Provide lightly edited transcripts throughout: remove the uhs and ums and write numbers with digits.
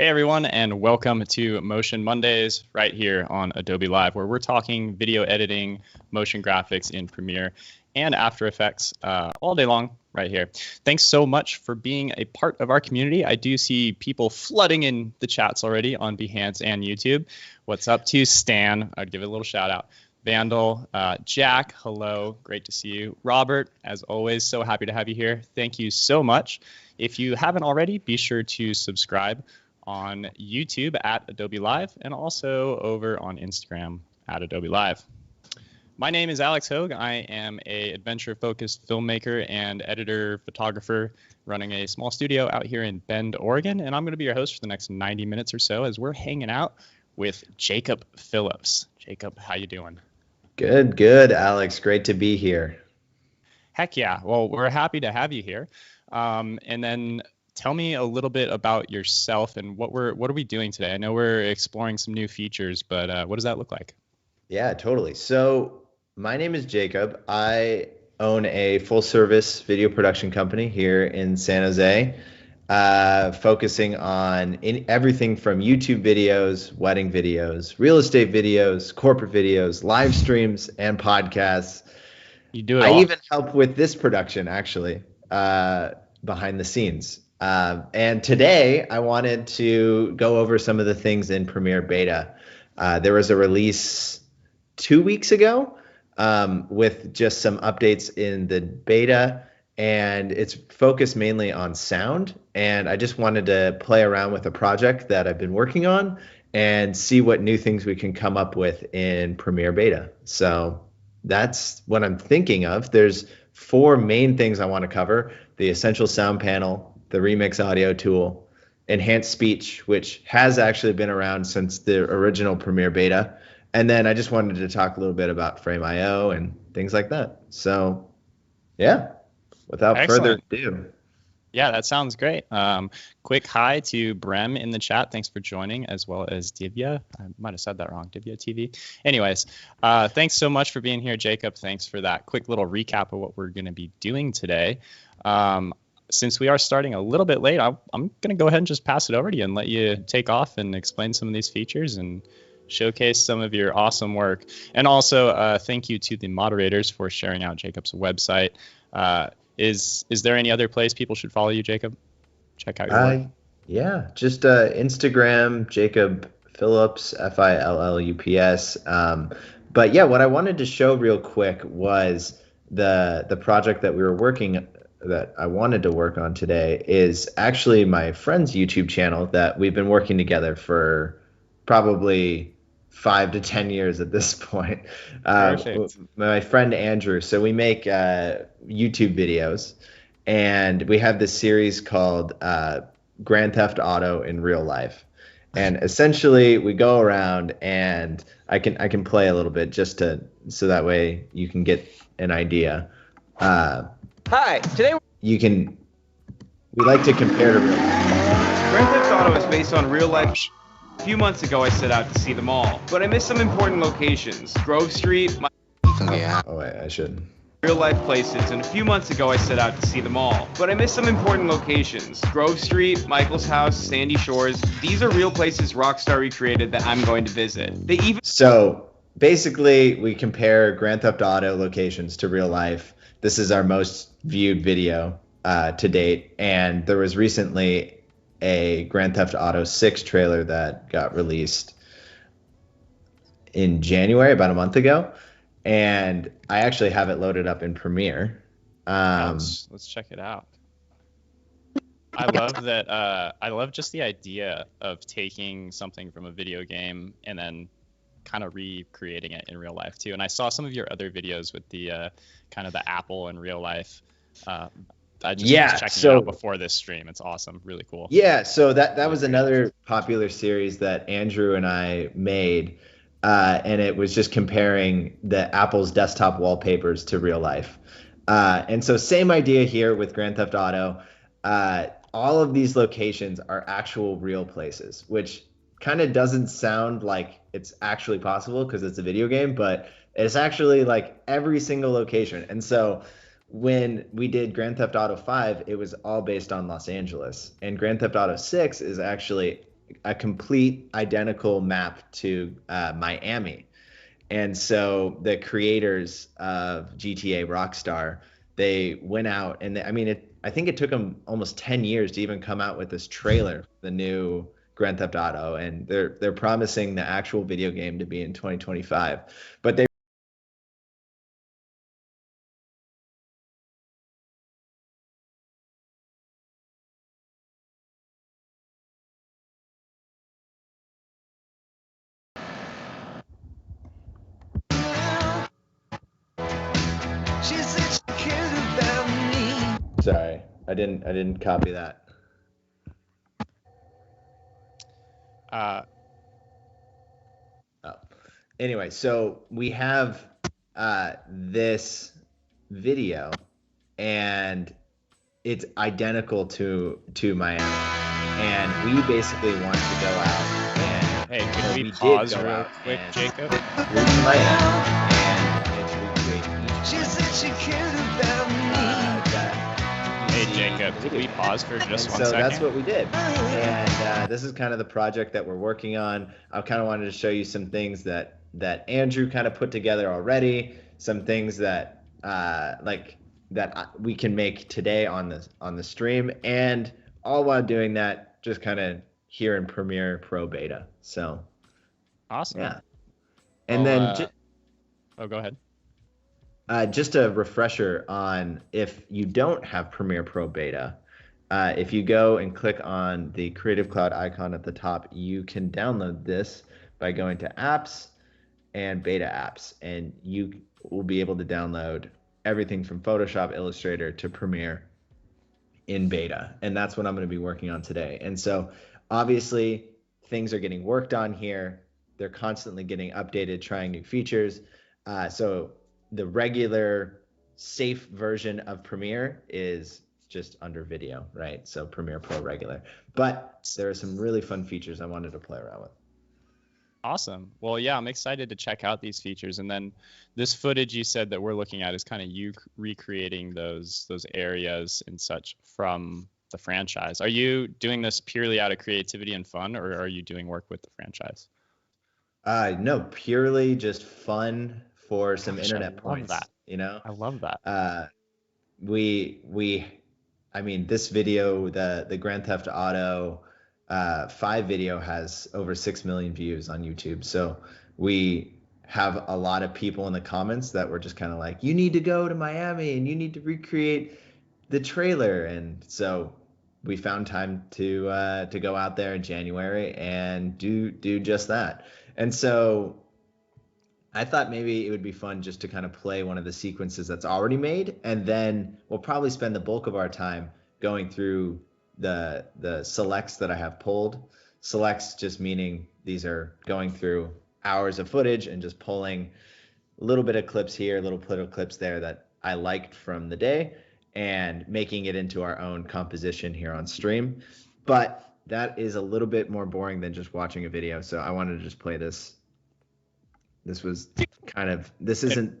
Hey everyone, and welcome to Motion Mondays right here on Adobe Live, where we're talking video editing, motion graphics in Premiere and After Effects all day long right here. Thanks so much for being a part of our community. I do see people flooding in the chats already on Behance and YouTube. What's up to Stan? I'd give it a little shout out. Vandal, Jack, hello, great to see you. Robert, as always, so happy to have you here. Thank you so much. If you haven't already, be sure to subscribe on YouTube at Adobe Live and also over on Instagram at Adobe Live. My name is Alex Hogue. I am a adventure-focused filmmaker and editor, photographer, running a small studio out here in Bend, Oregon, and I'm going to be your host for the next 90 minutes or so as we're hanging out with Jacob Phillips. Jacob, how you doing? Good, Alex. Great to be here. Heck yeah. Well, we're happy to have you here. And then tell me a little bit about yourself and what are we doing today? I know we're exploring some new features, but what does that look like? Yeah, totally. So my name is Jacob. I own a full service video production company here in San Jose, focusing on everything from YouTube videos, wedding videos, real estate videos, corporate videos, live streams, and podcasts. You do it all. I even help with this production, actually, behind the scenes. And today I wanted to go over some of the things in Premiere Beta. There was a release 2 weeks ago with just some updates in the beta, and it's focused mainly on sound. And I just wanted to play around with a project that I've been working on and see what new things we can come up with in Premiere Beta. So that's what I'm thinking of. There's 4 main things I want to cover: the Essential Sound Panel, the Remix audio tool, enhanced speech, which has actually been around since the original Premiere Beta. And then I just wanted to talk a little bit about Frame.io and things like that. So yeah, without further ado. Yeah, that sounds great. Quick hi to Brem in the chat. Thanks for joining, as well as Divya. I might have said that wrong, Divya TV. Anyways, thanks so much for being here, Jacob. Thanks for that quick little recap of what we're going to be doing today. Since we are starting a little bit late, I'm going to go ahead and just pass it over to you and let you take off and explain some of these features and showcase some of your awesome work. And also, thank you to the moderators for sharing out Jacob's website. Is there any other place people should follow you, Jacob? Check out your work. Yeah, just Instagram, Jacob Phillips, Phillups. But yeah, what I wanted to show real quick was the project that I wanted to work on today is actually my friend's YouTube channel that we've been working together for probably 5 to 10 years at this point. My friend Andrew. So we make YouTube videos, and we have this series called Grand Theft Auto in Real Life. And essentially we go around, and I can play a little bit so that way you can get an idea. Hi, today we like to compare to real life. Grand Theft Auto is based on real life. A few months ago, I set out to see them all, but I missed some important locations. Grove Street, Oh wait, I should. Real life places, and a few months ago, I set out to see them all, but I missed some important locations. Grove Street, Michael's house, Sandy Shores. These are real places Rockstar recreated that I'm going to visit. So basically, we compare Grand Theft Auto locations to real life. This is our most viewed video to date, and there was recently a Grand Theft Auto 6 trailer that got released in January, about a month ago, and I actually have it loaded up in Premiere. Let's check it out. I love that. I love just the idea of taking something from a video game and then kind of recreating it in real life too. And I saw some of your other videos with the kind of the Apple in real life. I just was checking it out before this stream. It's awesome, really cool. Yeah, so that was another popular series that Andrew and I made, and it was just comparing the Apple's desktop wallpapers to real life. And so same idea here with Grand Theft Auto. All of these locations are actual real places, which kind of doesn't sound like it's actually possible because it's a video game, but it's actually like every single location. And so when we did Grand Theft Auto 5, it was all based on Los Angeles, and Grand Theft Auto 6 is actually a complete identical map to Miami. And so the creators of GTA Rockstar, they went out and I think it took them almost 10 years to even come out with this trailer for the new Grand Theft Auto, and they're promising the actual video game to be in 2025. But they Sorry, I didn't copy that. Anyway, so we have this video, and it's identical to Miami, and we basically want to go out and hey, can we pause real quick, Jacob? Miami and recreate each. She said she cared about me. Hey, Jacob, can we pause for just 1 second? So that's what we did. And this is kind of the project that we're working on. I kind of wanted to show you some things that Andrew kind of put together already, some things that we can make today on the stream, and all while doing that, just kind of here in Premiere Pro Beta. So awesome. Yeah. And then go ahead. Just a refresher on, if you don't have Premiere Pro Beta, if you go and click on the Creative Cloud icon at the top, you can download this by going to Apps and Beta Apps, and you will be able to download everything from Photoshop, Illustrator to Premiere in beta. And that's what I'm going to be working on today. And so obviously things are getting worked on here. They're constantly getting updated, trying new features. So the regular safe version of Premiere is just under video, right? So Premiere Pro regular. But there are some really fun features I wanted to play around with. Awesome. Well, yeah, I'm excited to check out these features. And then this footage you said that we're looking at is kind of you recreating those areas and such from the franchise. Are you doing this purely out of creativity and fun, or are you doing work with the franchise? No, purely just fun for some internet points. That. You know, I love that. This video, the Grand Theft Auto 5 video has over 6 million views on YouTube. So we have a lot of people in the comments that were just kind of like, you need to go to Miami and you need to recreate the trailer. And so we found time to go out there in January and do just that. And so I thought maybe it would be fun just to kind of play one of the sequences that's already made, and then we'll probably spend the bulk of our time going through the selects that I have pulled. Selects just meaning these are going through hours of footage and just pulling a little bit of clips here, a little bit of clips there that I liked from the day, and making it into our own composition here on stream. But that is a little bit more boring than just watching a video, so I wanted to just play this. This isn't.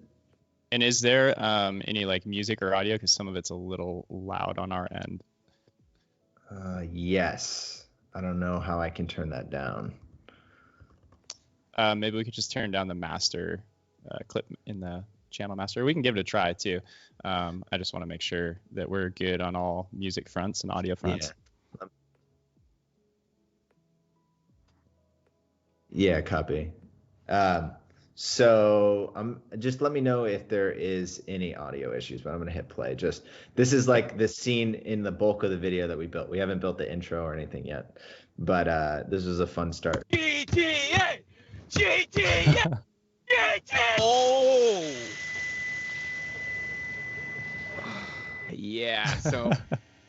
And is there any like music or audio? Because some of it's a little loud on our end. Yes. I don't know how I can turn that down. Maybe we could just turn down the master clip in the channel master. We can give it a try too. I just want to make sure that we're good on all music fronts and audio fronts. Yeah, copy. So just let me know if there is any audio issues, but I'm going to hit play. This is like the scene in the bulk of the video that we built. We haven't built the intro or anything yet, but this was a fun start. GTA! GTA! GTA! Oh! Yeah, so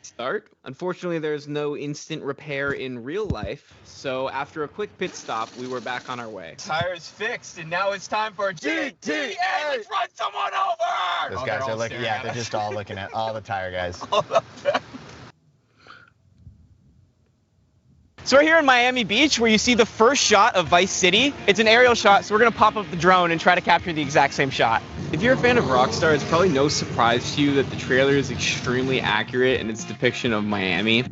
start. Unfortunately, there's no instant repair in real life, so after a quick pit stop, we were back on our way. Tire's fixed, and now it's time for GTA! Let's run someone over! Those guys are looking, they're just all looking at all the tire guys. So we're here in Miami Beach, where you see the first shot of Vice City. It's an aerial shot, so we're gonna pop up the drone and try to capture the exact same shot. If you're a fan of Rockstar, it's probably no surprise to you that the trailer is extremely accurate in its depiction of Miami.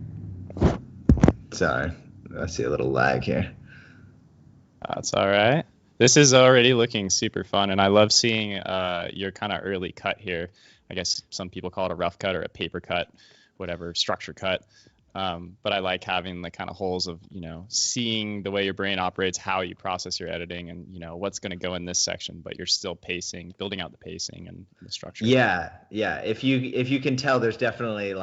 Sorry, I see a little lag here. That's all right. This is already looking super fun, and I love seeing your kind of early cut here. I guess some people call it a rough cut or a paper cut, whatever, structure cut. But I like having the kind of holes of, seeing the way your brain operates, how you process your editing, and, what's going to go in this section, but you're still pacing, building out the pacing and the structure. Yeah. If you can tell, there's definitely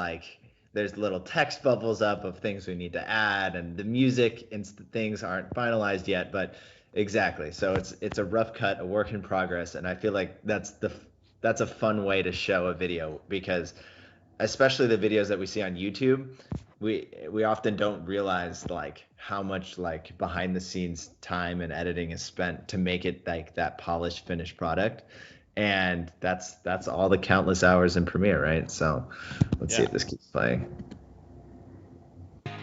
there's little text bubbles up of things we need to add, and the music and things aren't finalized yet, but exactly. So it's a rough cut, a work in progress, and I feel like that's a fun way to show a video, because especially the videos that we see on YouTube, we often don't realize how much behind the scenes time and editing is spent to make it that polished finished product. And that's all the countless hours in Premiere, right? So let's see if this keeps playing.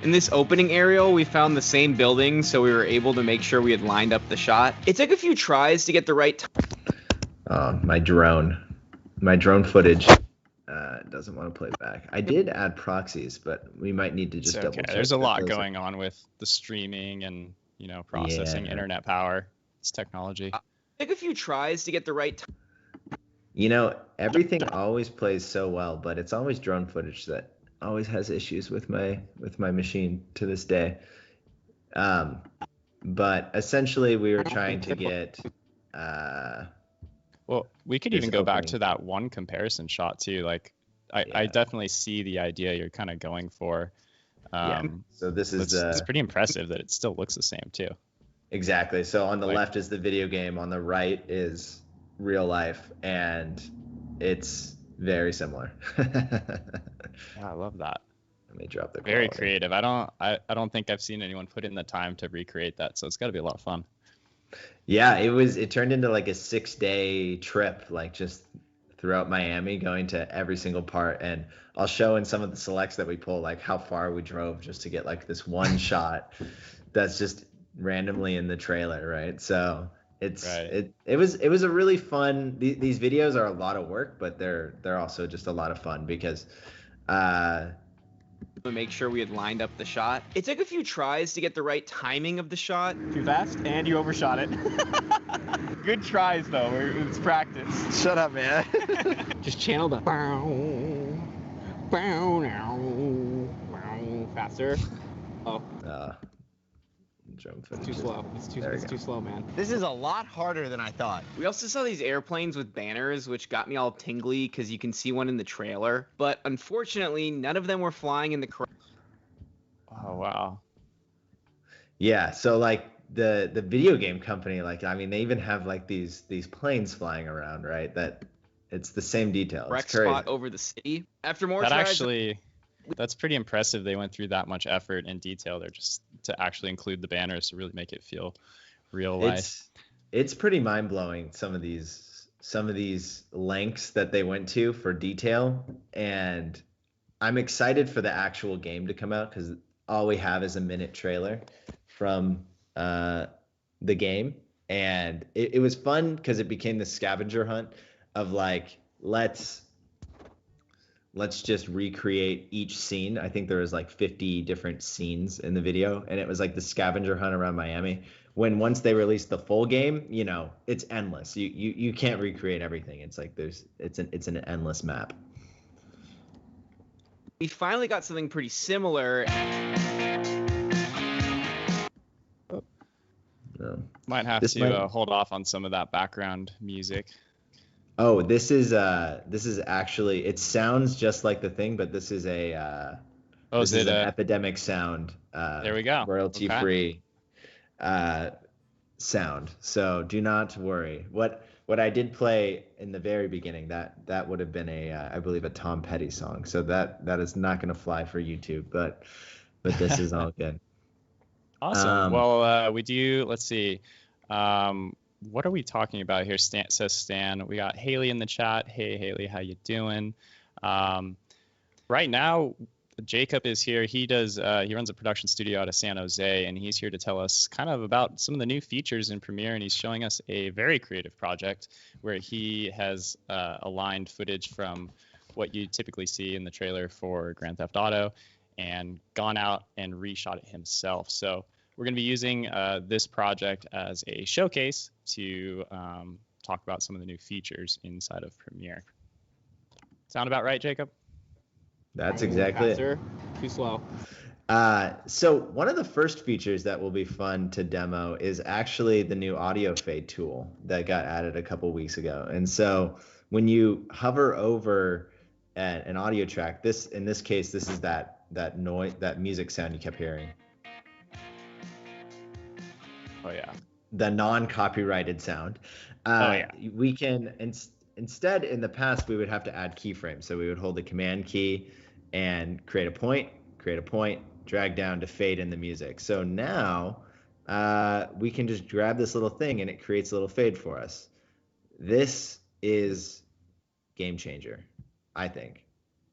In this opening aerial, we found the same building, so we were able to make sure we had lined up the shot. It took a few tries to get the right my drone footage doesn't want to play back. I did add proxies, but we might need to just double check. There's a lot going on with the streaming and processing, internet power. It's technology. It took a few tries to get the right everything always plays so well, but it's always drone footage that always has issues with my machine to this day. But essentially we were trying to get well, we could even go back to that one comparison shot too. I definitely see the idea you're kind of going for. So this is it's pretty impressive that it still looks the same too. Exactly. So on the left is the video game, on the right is real life, and it's very similar. Yeah, I love that. Let me drop the very quality. Creative. I don't think I've seen anyone put in the time to recreate that, so it's got to be a lot of fun. Yeah, it turned into a 6-day trip, just throughout Miami, going to every single part. And I'll show in some of the selects that we pull how far we drove just to get this one shot that's just randomly in the trailer, right? So it was a really fun. These videos are a lot of work, but they're also just a lot of fun because to make sure we had lined up the shot. It took a few tries to get the right timing of the shot. Too fast, and you overshot it. Good tries, though. It's practice. Shut up, man. Just channel the faster. Oh. It's too slow. It's too slow, man. This is a lot harder than I thought. We also saw these airplanes with banners, which got me all tingly because you can see one in the trailer. But unfortunately, none of them were flying in the correct. Oh, wow. Yeah, so the video game company, they even have these planes flying around, right? That it's the same detail. Correct spot over the city. After more tries. That's pretty impressive. They went through that much effort and detail there just to actually include the banners to really make it feel real life. It's pretty mind blowing, some of these lengths that they went to for detail, and I'm excited for the actual game to come out because all we have is a minute trailer from the game, and it was fun because it became the scavenger hunt of let's just recreate each scene. I think there was 50 different scenes in the video, and it was the scavenger hunt around Miami. Once they released the full game, it's endless. You can't recreate everything. It's it's an endless map. We finally got something pretty similar. Might have to hold off on some of that background music. Oh, this is actually, it sounds just like the thing, but this is an Epidemic sound. There we go. Royalty free sound. So do not worry. What I did play in the very beginning, that would have been I believe a Tom Petty song. So that is not going to fly for YouTube, but this is all good. Awesome. Well, we do. Let's see. What are we talking about here? Says Stan. We got Haley in the chat. Hey, Haley, how you doing? Right now, Jacob is here. He runs a production studio out of San Jose, and he's here to tell us kind of about some of the new features in Premiere, and he's showing us a very creative project where he has aligned footage from what you typically see in the trailer for Grand Theft Auto, and gone out and reshot it himself. So we're going to be using this project as a showcase to talk about some of the new features inside of Premiere. Sound about right, Jacob? That's exactly it. Too slow. So one of the first features that will be fun to demo is actually the new audio fade tool that got added a couple weeks ago. And so when you hover over an audio track, in this case, this is that noise, that music sound you kept hearing. Oh yeah. The non-copyrighted sound. We can instead, in the past, we would have to add keyframes. So we would hold the command key and create a point, drag down to fade in the music. So now we can just grab this little thing and it creates a little fade for us. This is game changer, I think.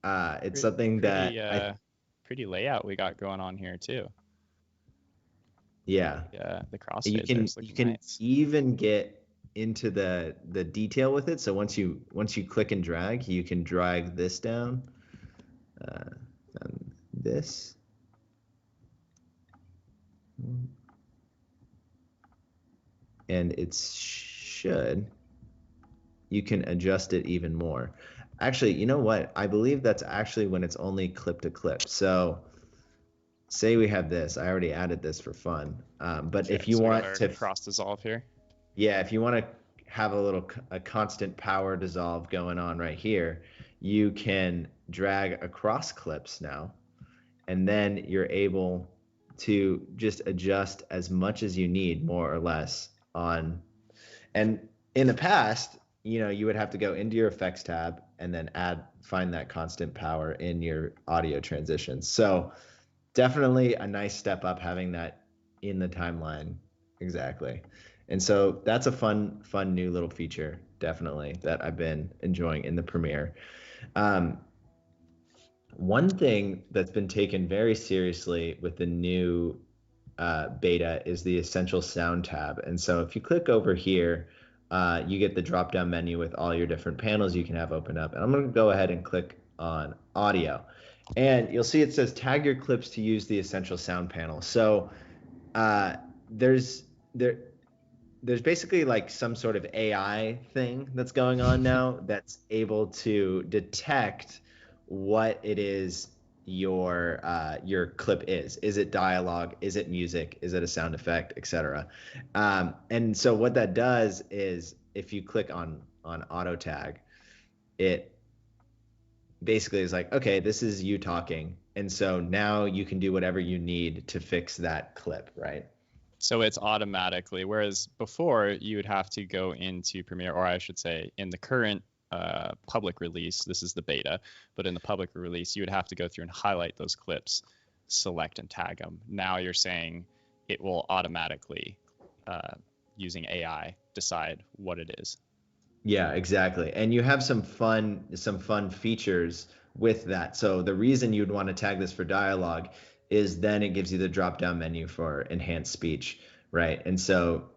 It's something that pretty layout we got going on here too. Yeah. Yeah, the crossfade. You can nice. Even get into the detail with it. So once you click and drag, you can drag this down, and this. And you can adjust it even more. Actually, you know what? I believe that's actually when it's only clip to clip. So say we have this. I already added this for fun. But if you want to cross dissolve here. Yeah, if you want to have a constant power dissolve going on right here, you can drag across clips now. And then you're able to just adjust as much as you need, more or less, on. And in the past, you would have to go into your effects tab and then find that constant power in your audio transitions. So definitely a nice step up having that in the timeline. Exactly. And so that's a fun new little feature, definitely, that I've been enjoying in the Premiere. One thing that's been taken very seriously with the new beta is the Essential Sound tab. And so if you click over here, you get the drop-down menu with all your different panels you can have open up. And I'm going to go ahead and click on Audio. And you'll see it says tag your clips to use the Essential Sound panel. So there's basically like some sort of AI thing that's going on now that's able to detect what it is your clip is. Is it dialogue? Is it music? Is it a sound effect, etc.? And so what that does is if you click on auto tag, it basically is like, okay, this is you talking. And so now you can do whatever you need to fix that clip, right? So it's automatically, whereas before you would have to go into Premiere, or I should say in the current public release, this is the beta, but in the public release, you would have to go through and highlight those clips, select and tag them. Now you're saying it will automatically, using AI, decide what it is. Yeah, exactly. And you have some fun features with that. So the reason you'd want to tag this for dialogue is then it gives you the drop-down menu for enhanced speech, right? And so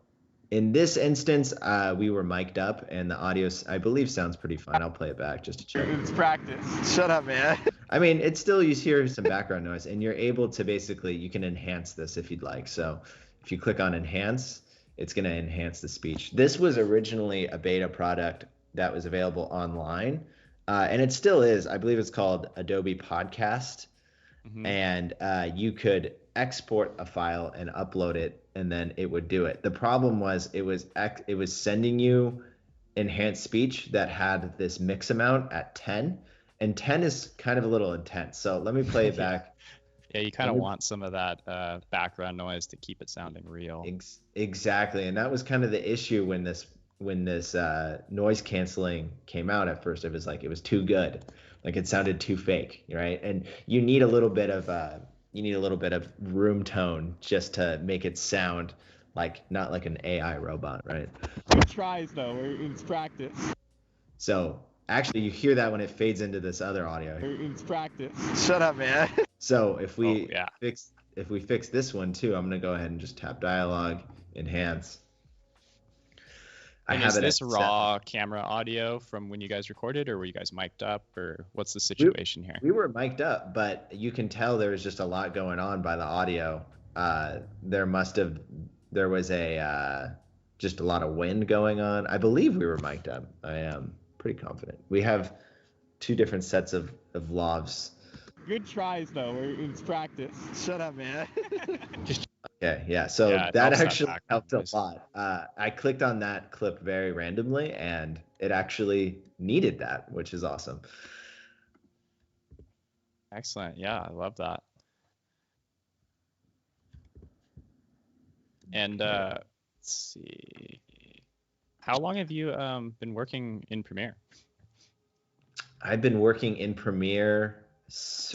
in this instance, we were mic'd up, and the audio, I believe, sounds pretty fine. I'll play it back just to check. It's practice. Shut up, man. I mean, it's still, you hear some background noise, and you're able to basically, you can enhance this if you'd like. So if you click on Enhance, it's going to enhance the speech. This was originally a beta product that was available online, and it still is. I believe it's called Adobe Podcast. Mm-hmm. And you could export a file and upload it, and then it would do it. The problem was it was sending you enhanced speech that had this mix amount at 10, and 10 is kind of a little intense. So let me play it back. Yeah, you kind of want some of that background noise to keep it sounding real. Exactly, and that was kind of the issue when this noise canceling came out at first. It was too good. Like it sounded too fake, right? And you need a little bit of room tone just to make it sound like not like an AI robot, right? It tries though. It's practice. So actually, you hear that when it fades into this other audio. It's practice. Shut up, man. So if we fix this one too, I'm gonna go ahead and just tap dialogue, enhance. And is this raw camera audio from when you guys recorded, or were you guys mic'd up, or what's the situation here? We were mic'd up, but you can tell there was just a lot going on by the audio. There was just a lot of wind going on. I believe we were mic'd up. I am pretty confident. We have 2 different sets of lavs. Good tries though. It's practice. Shut up, man. Okay, yeah. So that actually helped a lot. I clicked on that clip very randomly, and it actually needed that, which is awesome. Excellent. Yeah, I love that. And let's see, how long have you been working in Premiere? I've been working in Premiere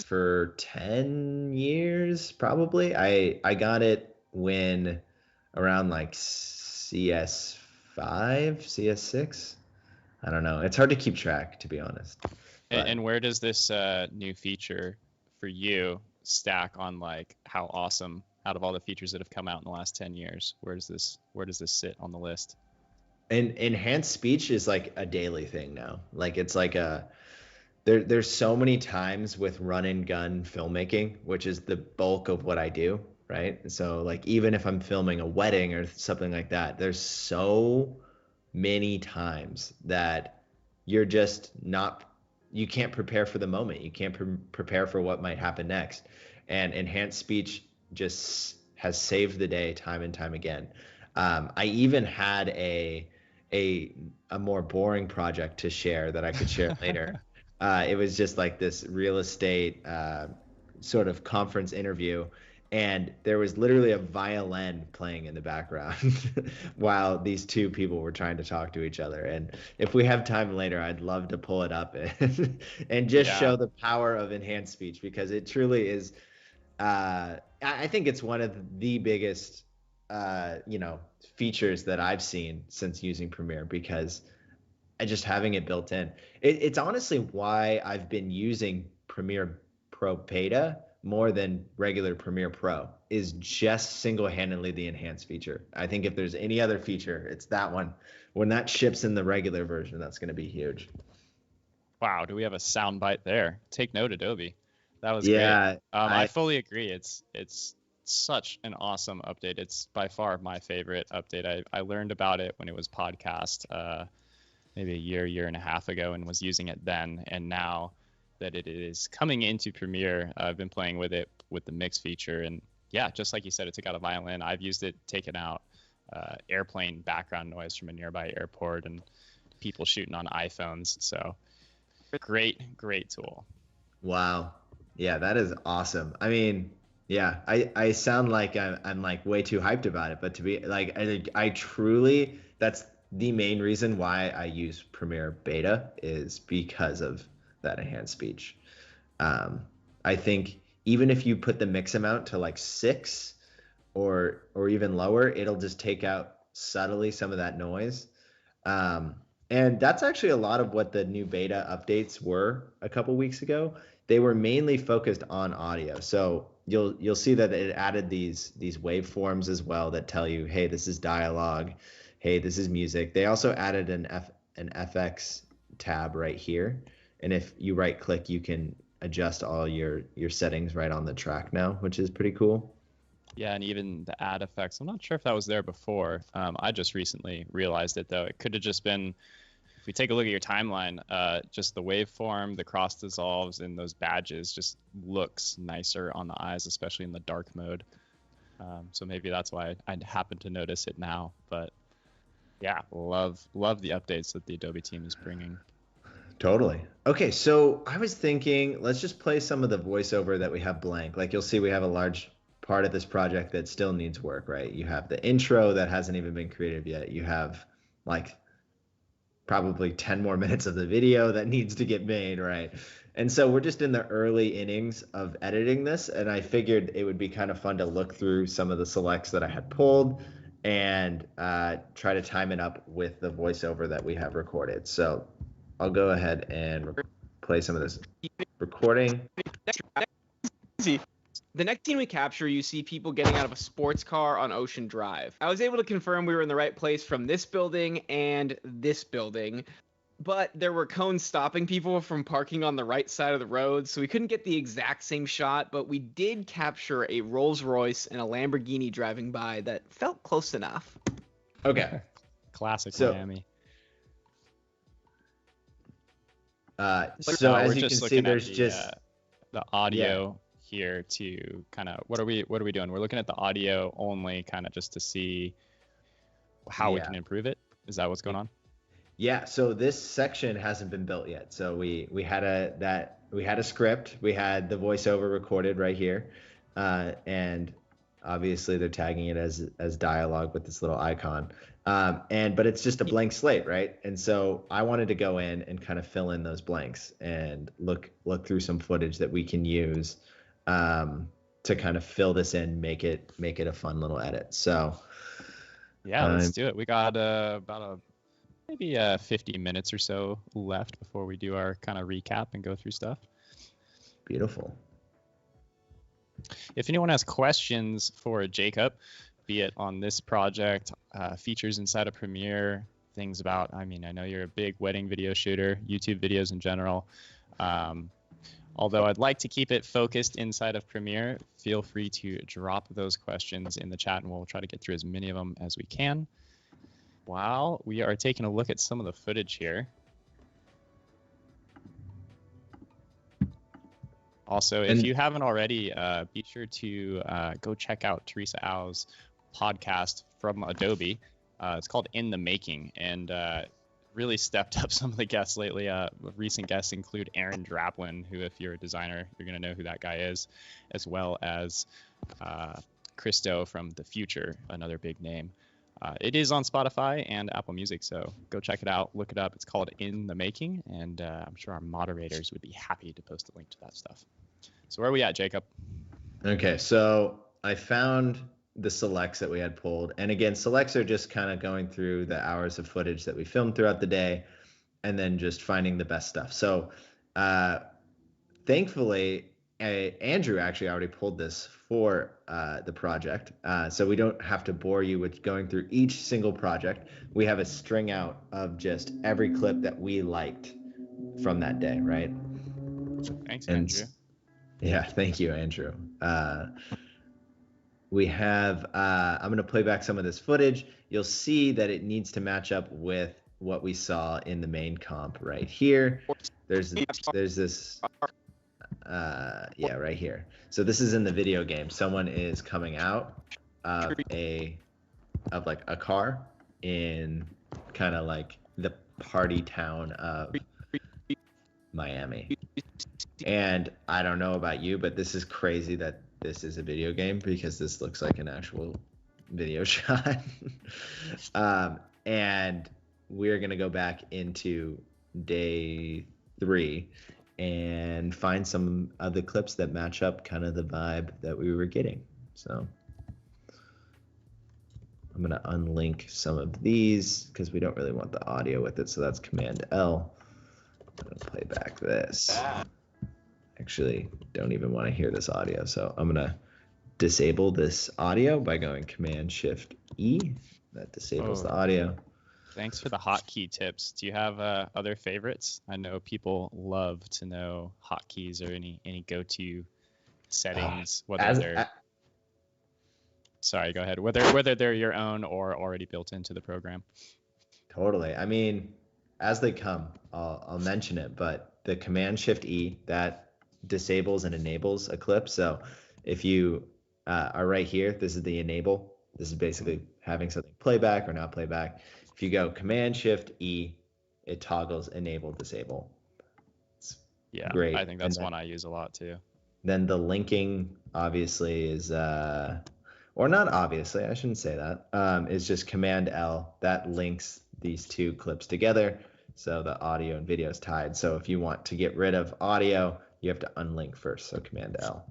for 10 years, probably. I got it when around like CS5, CS6. I don't know. It's hard to keep track, to be honest. And where does this new feature for you stack on like how awesome out of all the features that have come out in the last 10 years? Where does this sit on the list? And enhanced speech is like a daily thing now. Like it's like there's so many times with run and gun filmmaking, which is the bulk of what I do, right? So like even if I'm filming a wedding or something like that, there's so many times that you're just not, you can't prepare for the moment. You can't prepare for what might happen next. And enhanced speech just has saved the day time and time again. I even had a more boring project to share that I could share later. It was just like this real estate sort of conference interview, and there was literally a violin playing in the background while these 2 people were trying to talk to each other. And if we have time later, I'd love to pull it up and just show the power of enhanced speech, because it truly is. I think it's one of the biggest features that I've seen since using Premiere, because just having it built in. It's honestly why I've been using Premiere Pro Beta more than regular Premiere Pro, is just single-handedly the enhanced feature. I think if there's any other feature, it's that one. When that ships in the regular version, that's going to be huge. Wow, do we have a soundbite there? Take note, Adobe. That was great. I fully agree. It's such an awesome update. It's by far my favorite update. I learned about it when it was podcast, maybe a year and a half ago, and was using it then. And now that it is coming into Premiere, I've been playing with it with the mix feature. And yeah, just like you said, it took out a violin. I've used it, taken out airplane background noise from a nearby airport and people shooting on iPhones. So great tool. Wow. Yeah, that is awesome. I mean, yeah, I sound like I'm like way too hyped about it, but to be like, I truly, that's the main reason why I use Premiere Beta, is because of that enhanced speech. I think even if you put the mix amount to like 6 or even lower, it'll just take out subtly some of that noise. And that's actually a lot of what the new beta updates were a couple weeks ago. They were mainly focused on audio. So you'll see that it added these waveforms as well that tell you, hey, this is dialogue, hey, this is music. They also added an FX tab right here. And if you right click, you can adjust all your settings right on the track now, which is pretty cool. Yeah, and even the add effects. I'm not sure if that was there before. I just recently realized it, though. It could have just been, if we take a look at your timeline, just the waveform, the cross dissolves, and those badges just looks nicer on the eyes, especially in the dark mode. So maybe that's why I happened to notice it now. But yeah, love the updates that the Adobe team is bringing. Totally. Okay, so I was thinking, let's just play some of the voiceover that we have blank. Like you'll see we have a large part of this project that still needs work, right? You have the intro that hasn't even been created yet. You have like probably 10 more minutes of the video that needs to get made, right? And so we're just in the early innings of editing this, and I figured it would be kind of fun to look through some of the selects that I had pulled and try to time it up with the voiceover that we have recorded. So I'll go ahead and play some of this recording. The next scene we capture, you see people getting out of a sports car on Ocean Drive. I was able to confirm we were in the right place from this building and this building, but there were cones stopping people from parking on the right side of the road, so we couldn't get the exact same shot, but we did capture a Rolls Royce and a Lamborghini driving by that felt close enough. Okay. Classic Miami. So as you can see, there's just the audio here to kind of what are we doing? We're looking at the audio only, kind of just to see how we can improve it. Is that what's going on? Yeah. So this section hasn't been built yet. So we had a script. We had the voiceover recorded right here, and obviously they're tagging it as dialogue with this little icon. But it's just a blank slate, right? And so I wanted to go in and kind of fill in those blanks and look through some footage that we can use to kind of fill this in, make it a fun little edit. So yeah, let's do it. We got about maybe 50 minutes or so left before we do our kind of recap and go through stuff. Beautiful. If anyone has questions for Jacob, be it on this project, features inside of Premiere, things about, I know you're a big wedding video shooter, YouTube videos in general. Although I'd like to keep it focused inside of Premiere, feel free to drop those questions in the chat and we'll try to get through as many of them as we can. While we are taking a look at some of the footage here. Also, if you haven't already, be sure to go check out Teresa Au's podcast from Adobe. It's called In the Making, and really stepped up some of the guests lately. Recent guests include Aaron Draplin, who, if you're a designer, you're going to know who that guy is, as well as Christo from The Future, another big name. It is on Spotify and Apple Music, so go check it out, look it up. It's called In the Making, and I'm sure our moderators would be happy to post a link to that stuff. So where are we at, Jacob? Okay, so I found the selects that we had pulled. And again, selects are just kind of going through the hours of footage that we filmed throughout the day and then just finding the best stuff. So thankfully, Andrew actually already pulled this for the project. So we don't have to bore you with going through each single project. We have a string out of just every clip that we liked from that day, right? Thanks, Andrew. Yeah, thank you, Andrew. We have, I'm going to play back some of this footage. You'll see that it needs to match up with what we saw in the main comp right here. There's this, right here. So this is in the video game. Someone is coming out of a car in kind of like the party town of Miami. And I don't know about you, but this is crazy that this is a video game because this looks like an actual video shot. And we're going to go back into day 3 and find some of the clips that match up kind of the vibe that we were getting. So I'm going to unlink some of these because we don't really want the audio with it. So that's Command L. I'm going to play back this. Actually, don't even want to hear this audio. So I'm going to disable this audio by going Command Shift E. That disables the audio. Thanks for the hotkey tips. Do you have other favorites? I know people love to know hotkeys or any go-to settings, sorry, go ahead. Whether they're your own or already built into the program. Totally. I mean, as they come, I'll mention it, but the Command Shift E, that disables and enables a clip. So if you are right here, this is the enable. This is basically having something playback or not playback. If you go Command Shift E, it toggles enable, disable. It's great. I think that's one I use a lot too. Then the linking obviously is, or not obviously, I shouldn't say that, is just Command L. That links these two clips together. So the audio and video is tied. So if you want to get rid of audio, you have to unlink first. So Command L.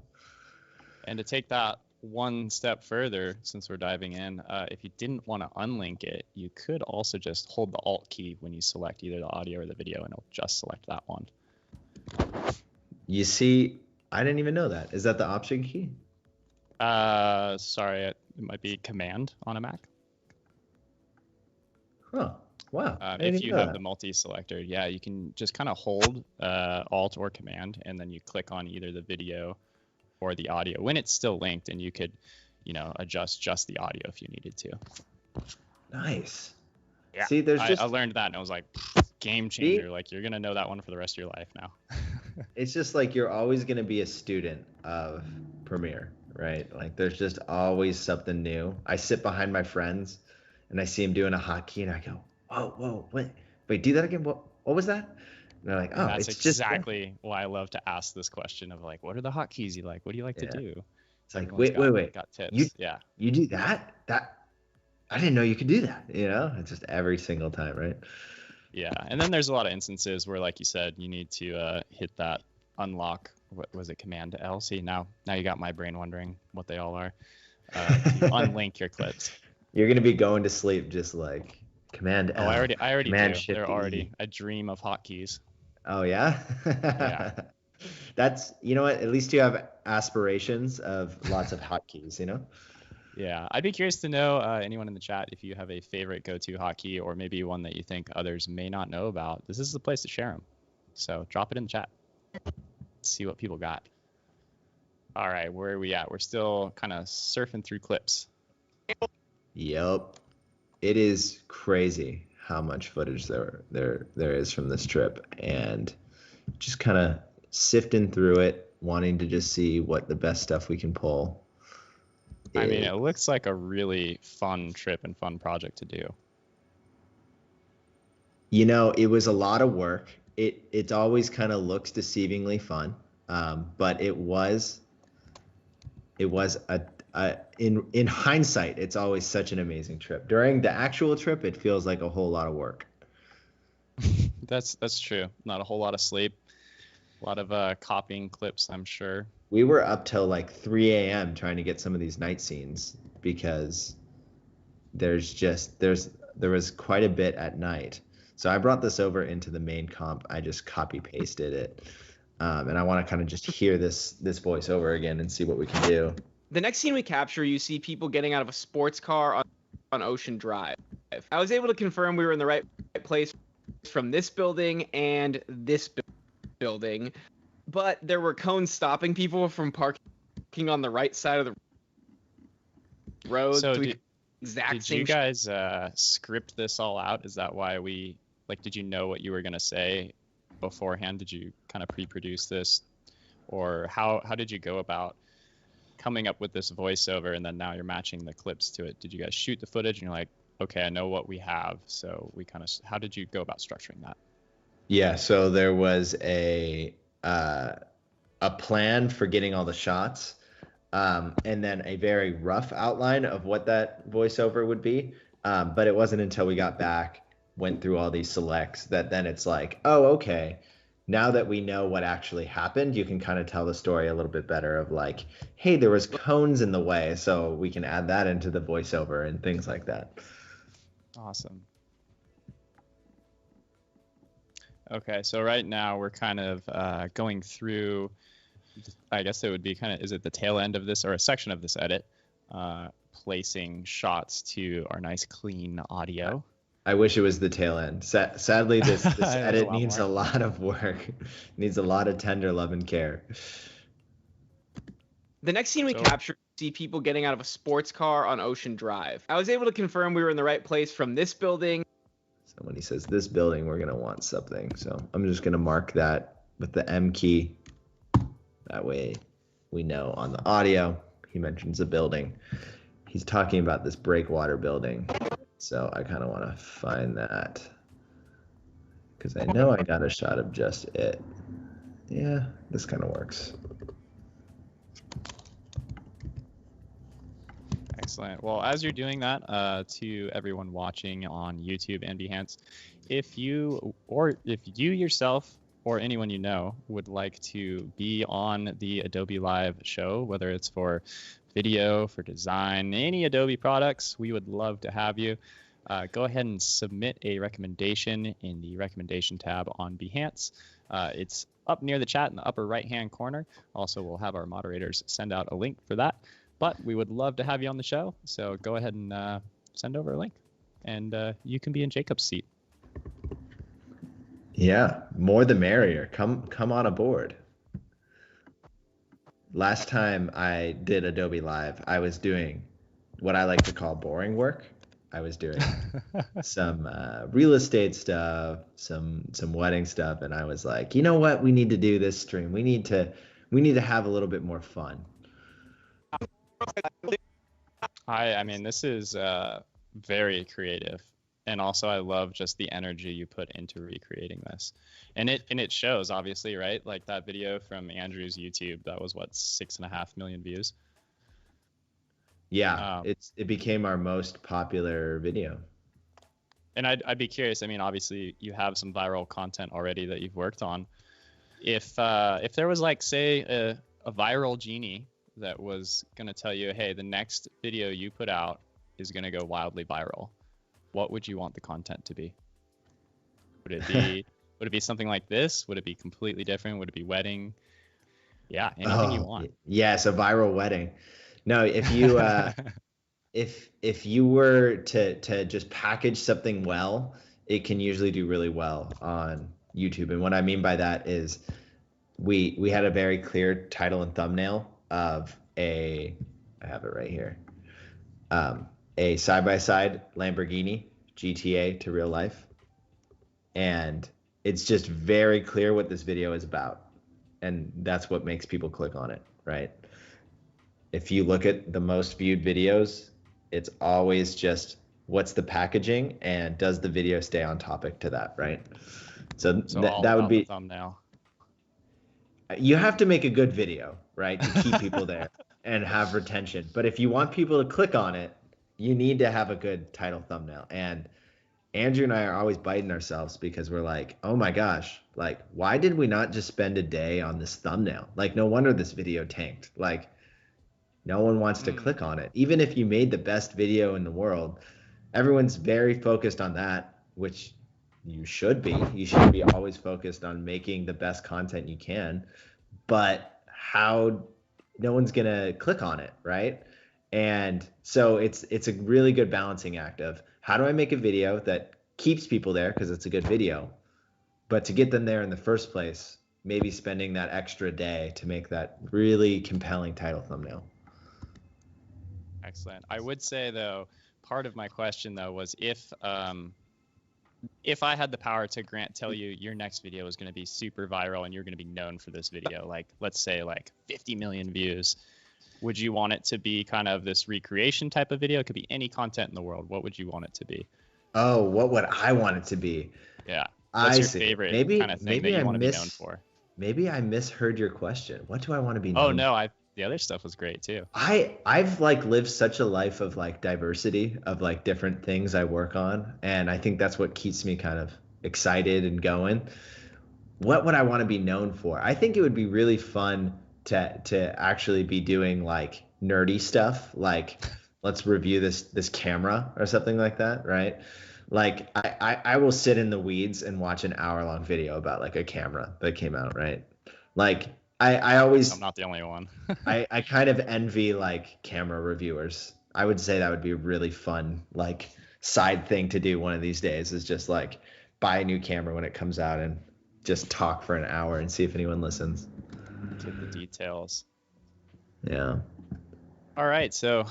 And to take that one step further, since we're diving in, if you didn't want to unlink it, you could also just hold the Alt key when you select either the audio or the video, and it'll just select that one. You see, I didn't even know that. Is that the Option key? Sorry, it might be Command on a Mac. Huh. Wow. If you have the multi-selector, yeah, you can just kind of hold Alt or Command, and then you click on either the video or the audio when it's still linked, and you could, adjust just the audio if you needed to. Nice. Yeah. See, I learned that, and I was like, game changer. Like, you're gonna know that one for the rest of your life now. It's just like you're always gonna be a student of Premiere, right? Like, there's just always something new. I sit behind my friends, and I see them doing a hotkey, and I go, whoa, wait, do that again? What was that? And they're like, oh, that's it's exactly why I love to ask this question of like, what are the hotkeys you like? What do you like to do? It's like, Everyone's wait. Got tips. You do that? I didn't know you could do that. It's just every single time, right? Yeah, and then there's a lot of instances where, like you said, you need to hit that unlock. What was it? Command L. See, now you got my brain wondering what they all are. To unlink your clips. You're gonna be going to sleep just like Command L. Oh, I already Command do. Shift They're E. already. I dream of hotkeys. Oh yeah. Yeah. That's, you know what? At least you have aspirations of lots of hotkeys. Yeah, I'd be curious to know, anyone in the chat, if you have a favorite go-to hotkey or maybe one that you think others may not know about. This is the place to share them. So drop it in the chat. Let's see what people got. All right, where are we at? We're still kind of surfing through clips. Yep. It is crazy how much footage there is from this trip, and just kind of sifting through it, wanting to just see what the best stuff we can pull. I mean, it looks like a really fun trip and fun project to do. It was a lot of work. It always kind of looks deceivingly fun, but it was in hindsight, it's always such an amazing trip. During the actual trip, it feels like a whole lot of work. That's true. Not a whole lot of sleep. A lot of copying clips, I'm sure. We were up till like 3 a.m. trying to get some of these night scenes because there was quite a bit at night. So I brought this over into the main comp. I just copy pasted it. And I want to kind of just hear this voiceover again and see what we can do. The next scene we capture, you see people getting out of a sports car on Ocean Drive. I was able to confirm we were in the right place from this building and this building, but there were cones stopping people from parking on the right side of the road. So did you guys script this all out? Is that why did you know what you were going to say beforehand? Did you kind of pre-produce this, or how did you go about coming up with this voiceover, and then now you're matching the clips to it? Did you guys shoot the footage and you're like, okay, I know what we have, so how did you go about structuring that? Yeah, so there was a plan for getting all the shots, and then a very rough outline of what that voiceover would be, but it wasn't until we got back, went through all these selects, that then it's like, oh, okay, now that we know what actually happened, you can kind of tell the story a little bit better of like, hey, there was cones in the way, so we can add that into the voiceover and things like that. Awesome. Okay, so right now we're kind of going through, I guess it would be kind of, is it the tail end of this or a section of this edit, placing shots to our nice clean audio. I wish it was the tail end. Sadly, this edit needs a lot of work. Needs a lot of tender love and care. The next scene we captured, see people getting out of a sports car on Ocean Drive. I was able to confirm we were in the right place from this building. So when he says this building, we're going to want something. So I'm just going to mark that with the M key. That way we know on the audio, he mentions a building. He's talking about this breakwater building. So I kind of want to find that because I know I got a shot of just it. Yeah, this kind of works. Excellent. Well, as you're doing that, to everyone watching on YouTube and Behance, if you yourself or anyone you know would like to be on the Adobe Live show, whether it's for video, for design, any Adobe products, we would love to have you. Go ahead and submit a recommendation in the recommendation tab on Behance. It's up near the chat in the upper right-hand corner. Also, we'll have our moderators send out a link for that. But we would love to have you on the show. So go ahead and send over a link, and you can be in Jacob's seat. Yeah, more the merrier. Come on aboard. Last time I did Adobe Live, I was doing what I like to call boring work. I was doing some real estate stuff, some wedding stuff, and I was like, you know what? We need to do this stream. We need to have a little bit more fun. I mean, this is very creative. And also, I love just the energy you put into recreating this, and it shows, obviously, right? Like that video from Andrew's YouTube, that was what, 6.5 million views. Yeah, it became our most popular video. And I'd be curious. I mean, obviously, you have some viral content already that you've worked on. If there was, like, say, a viral genie that was gonna tell you, hey, the next video you put out is gonna go wildly viral, what would you want the content to be? Would it be something like this? Would it be completely different? Would it be wedding? Yeah, anything you want. Yes, a viral wedding. No, if you if you were to just package something well, it can usually do really well on YouTube. And what I mean by that is we had a very clear title and thumbnail of I have it right here. A side-by-side Lamborghini GTA to real life. And it's just very clear what this video is about. And that's what makes people click on it, right? If you look at the most viewed videos, it's always just what's the packaging and does the video stay on topic to that, right? So that would be the thumbnail. You have to make a good video, right, to keep people there and have retention. But if you want people to click on it, you need to have a good title thumbnail. And Andrew and I are always biting ourselves because we're like, oh my gosh, like, why did we not just spend a day on this thumbnail? Like, no wonder this video tanked. Like, no one wants to click on it. Even if you made the best video in the world, everyone's very focused on that, which you should be. You should be always focused on making the best content you can. But no one's going to click on it, right? And so it's a really good balancing act of how do I make a video that keeps people there because it's a good video, but to get them there in the first place, maybe spending that extra day to make that really compelling title thumbnail. Excellent. I would say, though, part of my question, though, was if I had the power to tell you your next video is going to be super viral and you're going to be known for this video, like, let's say, like 50 million views, would you want it to be kind of this recreation type of video? It could be any content in the world. What would you want it to be? Oh, what would I want it to be? Yeah. What's your favorite kind of thing that you want to be known for? Maybe I misheard your question. What do I want to be known for? Oh, no. The other stuff was great, too. I've like lived such a life of like diversity of like different things I work on. And I think that's what keeps me kind of excited and going. What would I want to be known for? I think it would be really fun to actually be doing like nerdy stuff, like let's review this camera or something like that, right? Like I will sit in the weeds and watch an hour-long video about like a camera that came out, right? Like I'm not the only one. I kind of envy like camera reviewers. I would say that would be a really fun like side thing to do one of these days, is just like buy a new camera when it comes out and just talk for an hour and see if anyone listens. Get the details. Yeah. All right, so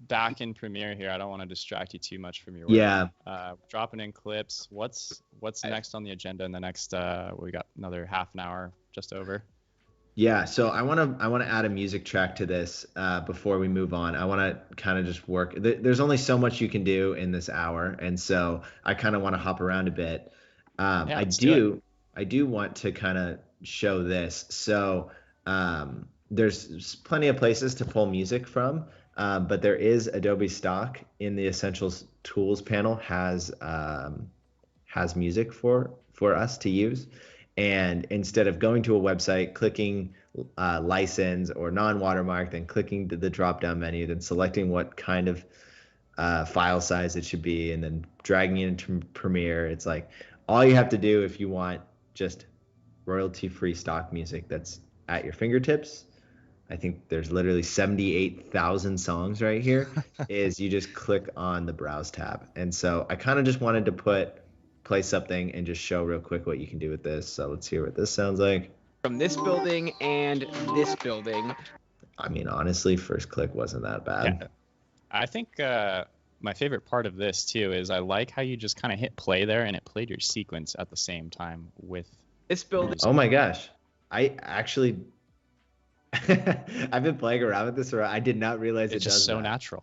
back in Premiere here. I don't want to distract you too much from your work. Yeah. Dropping in clips. What's next on the agenda in the next? We got another half an hour just over. Yeah, so I want to add a music track to this before we move on. I want to kind of just work. There's only so much you can do in this hour, and so I kind of want to hop around a bit. I do want to kind of show this. So there's plenty of places to pull music from, but there is Adobe stock in the Essentials Tools panel has music for us to use. And instead of going to a website, clicking license or non-watermark, then clicking the drop-down menu, then selecting what kind of file size it should be, and then dragging it into Premiere, it's like all you have to do if you want just royalty-free stock music that's at your fingertips, I think there's literally 78,000 songs right here, is you just click on the browse tab. And so I kind of just wanted to play something and just show real quick what you can do with this. So let's hear what this sounds like. From this building and this building. I mean, honestly, first click wasn't that bad. Yeah. I think my favorite part of this too is I like how you just kind of hit play there and it played your sequence at the same time with this building. Oh my gosh. I actually I've been playing around with this, or I did not realize it does just so that. natural.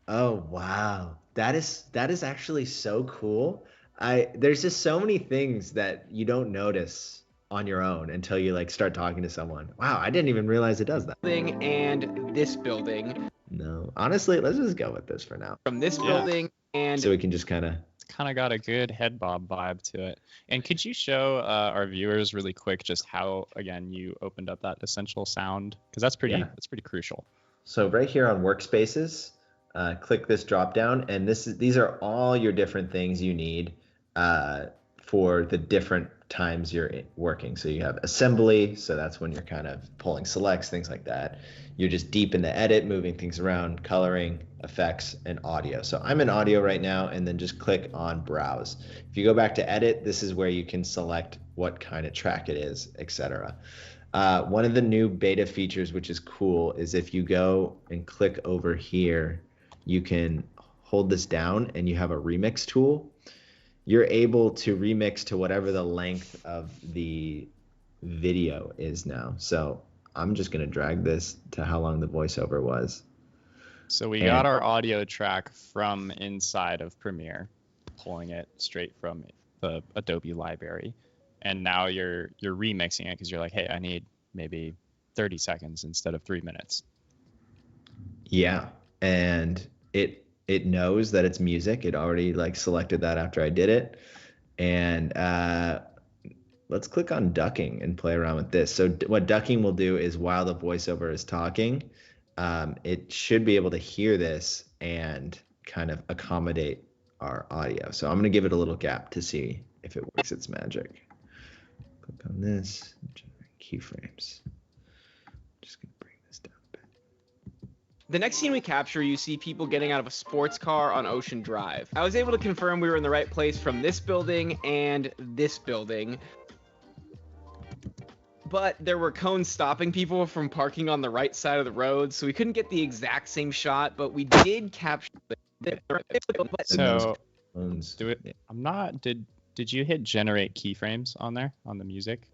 Oh wow, that is actually so cool. There's just so many things that you don't notice on your own until you like start talking to someone. Wow, I didn't even realize it does that. Building and this building. No, honestly, let's just go with this for now. From this building and so we can just kind of. It's kind of got a good head bob vibe to it. And could you show our viewers really quick just how, again, you opened up that essential sound? Because that's pretty crucial. So right here on workspaces, click this drop down, and these are all your different things you need for the different times you're working. So you have assembly, so that's when you're kind of pulling selects, things like that. You're just deep in the edit, moving things around, coloring, effects, and audio. So I'm in audio right now, and then just click on browse. If you go back to edit, this is where you can select what kind of track it is, etc. One of the new beta features, which is cool, is if you go and click over here, you can hold this down and you have a remix tool. You're able to remix to whatever the length of the video is now. So I'm just going to drag this to how long the voiceover was. So we got our audio track from inside of Premiere, pulling it straight from the Adobe library. And now you're remixing it because you're like, hey, I need maybe 30 seconds instead of 3 minutes. Yeah. And it knows that it's music. It already like selected that after I did it. And let's click on ducking and play around with this. So what ducking will do is while the voiceover is talking, it should be able to hear this and kind of accommodate our audio. So I'm going to give it a little gap to see if it works its magic. Click on this, generate keyframes. Just going to bring this down a bit. The next scene we capture, you see people getting out of a sports car on Ocean Drive. I was able to confirm we were in the right place from this building and this building. But there were cones stopping people from parking on the right side of the road, so we couldn't get the exact same shot, but we did capture it. So, did you hit generate keyframes on there, on the music?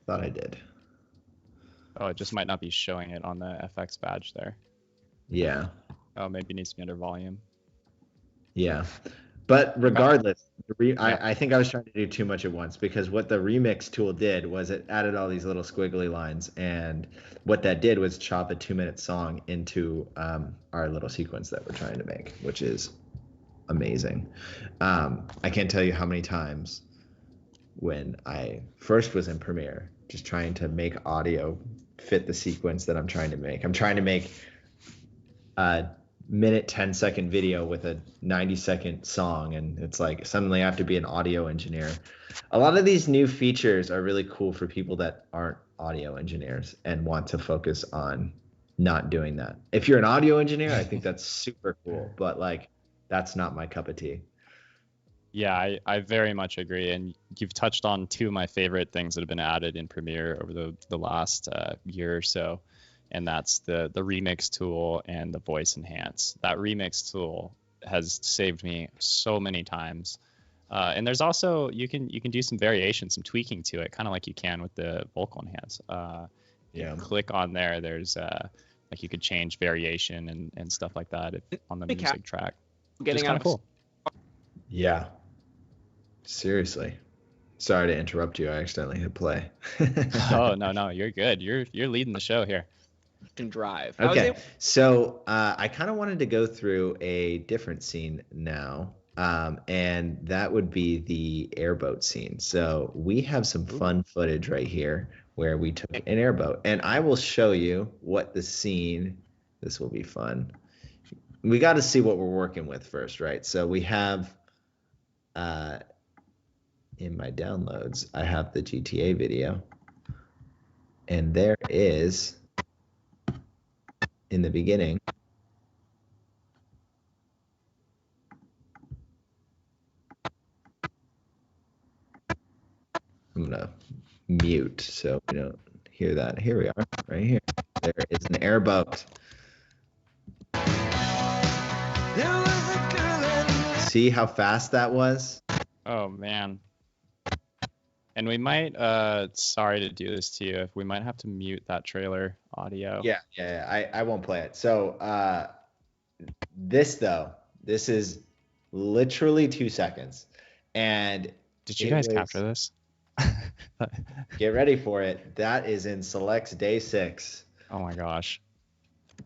Thought I did. Oh, it just might not be showing it on the FX badge there. Yeah. Oh, maybe it needs to be under volume. Yeah. But regardless, I think I was trying to do too much at once, because what the remix tool did was it added all these little squiggly lines. And what that did was chop a 2-minute song into our little sequence that we're trying to make, which is amazing. I can't tell you how many times when I first was in Premiere, just trying to make audio fit the sequence that I'm trying to make. I'm trying to make a minute 10-second video with a 90-second song, and it's like suddenly I have to be an audio engineer. A lot of these new features are really cool for people that aren't audio engineers and want to focus on not doing that. If you're an audio engineer, I think that's super cool, but like that's not my cup of tea. Yeah, I very much agree. And you've touched on two of my favorite things that have been added in Premiere over the last year or so. And that's the remix tool and the voice enhance. That remix tool has saved me so many times. And there's also, you can do some variation, some tweaking to it, kind of like you can with the vocal enhance. You click on there, there's like you could change variation and stuff like that on the music track. Getting out of cool. Yeah. Seriously. Sorry to interrupt you. I accidentally hit play. Oh, no, you're good. You're leading the show here. Drive. Okay. So I kind of wanted to go through a different scene now. And that would be the airboat scene. So we have some fun footage right here where we took an airboat, and I will show you what the scene, this will be fun. We got to see what we're working with first, right? So we have, in my downloads, I have the GTA video, and there is in the beginning. I'm gonna mute so we don't hear that. Here we are, right here. There is an airboat. See how fast that was? Oh man. And we might, sorry to do this to you, if we might have to mute that trailer audio. Yeah. I won't play it. So this is literally 2 seconds. And did you guys capture this? Get ready for it. That is in Select's day 6. Oh my gosh.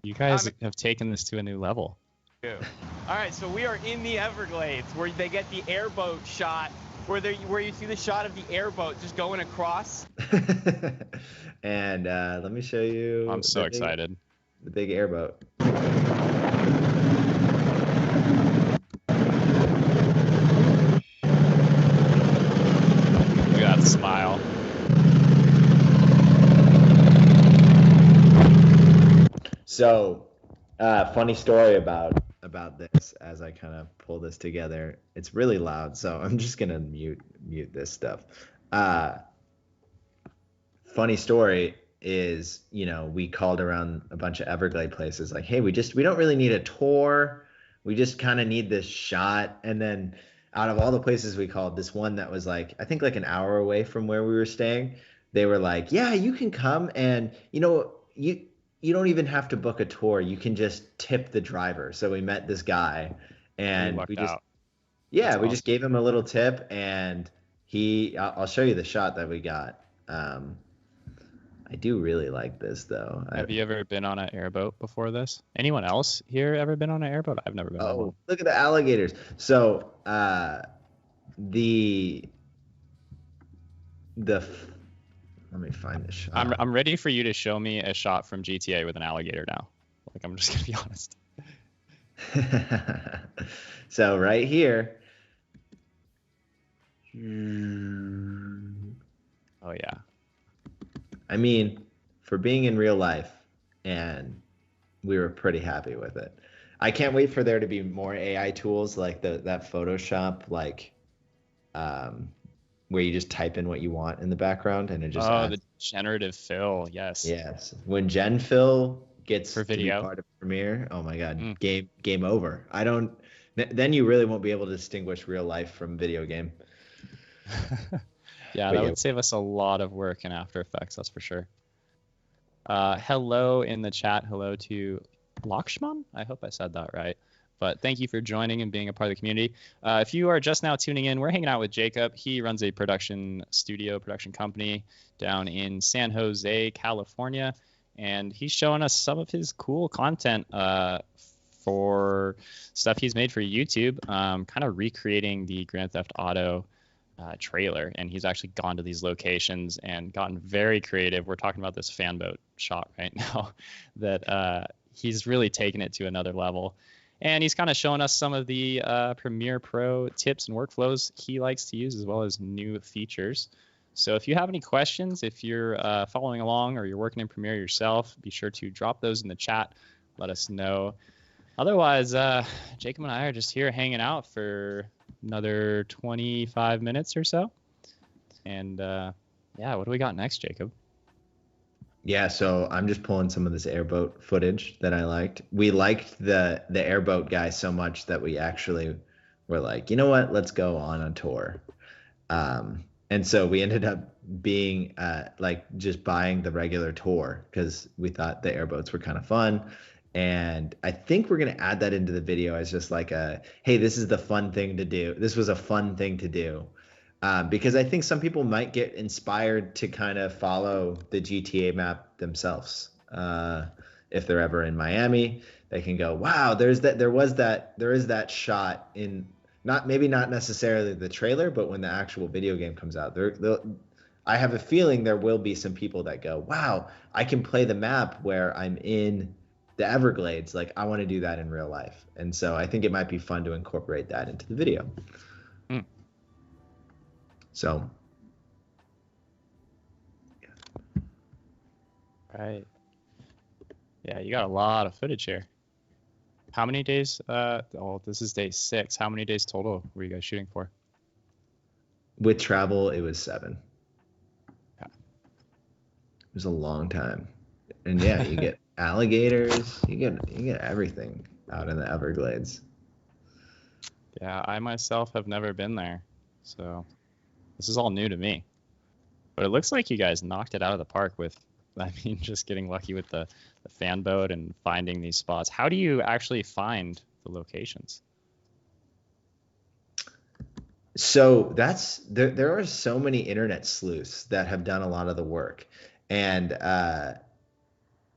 You guys have taken this to a new level. All right, so we are in the Everglades where they get the airboat shot, where you see the shot of the airboat just going across. And let me show you. I'm so excited. The big airboat. Look at that smile. So, funny story about this as I kind of pull this together. It's really loud, so I'm just gonna mute this stuff. Funny story is, we called around a bunch of Everglade places like, hey, we don't really need a tour. We just kind of need this shot. And then out of all the places we called, this one that was like, I think like an hour away from where we were staying, they were like, yeah, you can come and, you don't even have to book a tour. You can just tip the driver. So we met this guy and we just gave him a little tip, and I'll show you the shot that we got. I do really like this though. Have you ever been on an airboat before this? Anyone else here ever been on an airboat? I've never been on one. Look at the alligators. So let me find this shot. I'm ready for you to show me a shot from GTA with an alligator now. Like, I'm just gonna be honest. So right here. Oh yeah. I mean, for being in real life, and we were pretty happy with it. I can't wait for there to be more AI tools like that Photoshop, like where you just type in what you want in the background and it just the generative fill. Yes. When Gen Fill gets for video to be part of Premiere, oh my god, game over. Then you really won't be able to distinguish real life from video game. Yeah, that would save us a lot of work in After Effects, that's for sure. Hello in the chat. Hello to Lakshman. I hope I said that right. But thank you for joining and being a part of the community. If you are just now tuning in, we're hanging out with Jacob. He runs a production company down in San Jose, California. And he's showing us some of his cool content for stuff he's made for YouTube, kind of recreating the Grand Theft Auto trailer. And he's actually gone to these locations and gotten very creative. We're talking about this fan boat shot right now that he's really taken it to another level. And he's kind of showing us some of the Premiere Pro tips and workflows he likes to use, as well as new features. So if you have any questions, if you're following along or you're working in Premiere yourself, be sure to drop those in the chat. Let us know. Otherwise, Jacob and I are just here hanging out for another 25 minutes or so. And yeah, what do we got next, Jacob? Yeah, so I'm just pulling some of this airboat footage that I liked. We liked the airboat guy so much that we actually were like, you know what, let's go on a tour. And so we ended up being like just buying the regular tour because we thought the airboats were kind of fun. And I think we're going to add that into the video as just like hey, this is the fun thing to do. This was a fun thing to do. Because I think some people might get inspired to kind of follow the GTA map themselves. If they're ever in Miami, they can go, wow, there is that shot in maybe not necessarily the trailer, but when the actual video game comes out, I have a feeling there will be some people that go, wow, I can play the map where I'm in the Everglades. Like, I want to do that in real life. And so I think it might be fun to incorporate that into the video. So, right. Yeah, you got a lot of footage here. How many days? Oh, this is day 6. How many days total were you guys shooting for? With travel, it was 7. Okay. It was a long time. And yeah, you get alligators, you get everything out in the Everglades. Yeah, I myself have never been there, so this is all new to me. But it looks like you guys knocked it out of the park with, I mean, just getting lucky with the fan boat and finding these spots. How do you actually find the locations? So there are so many internet sleuths that have done a lot of the work. And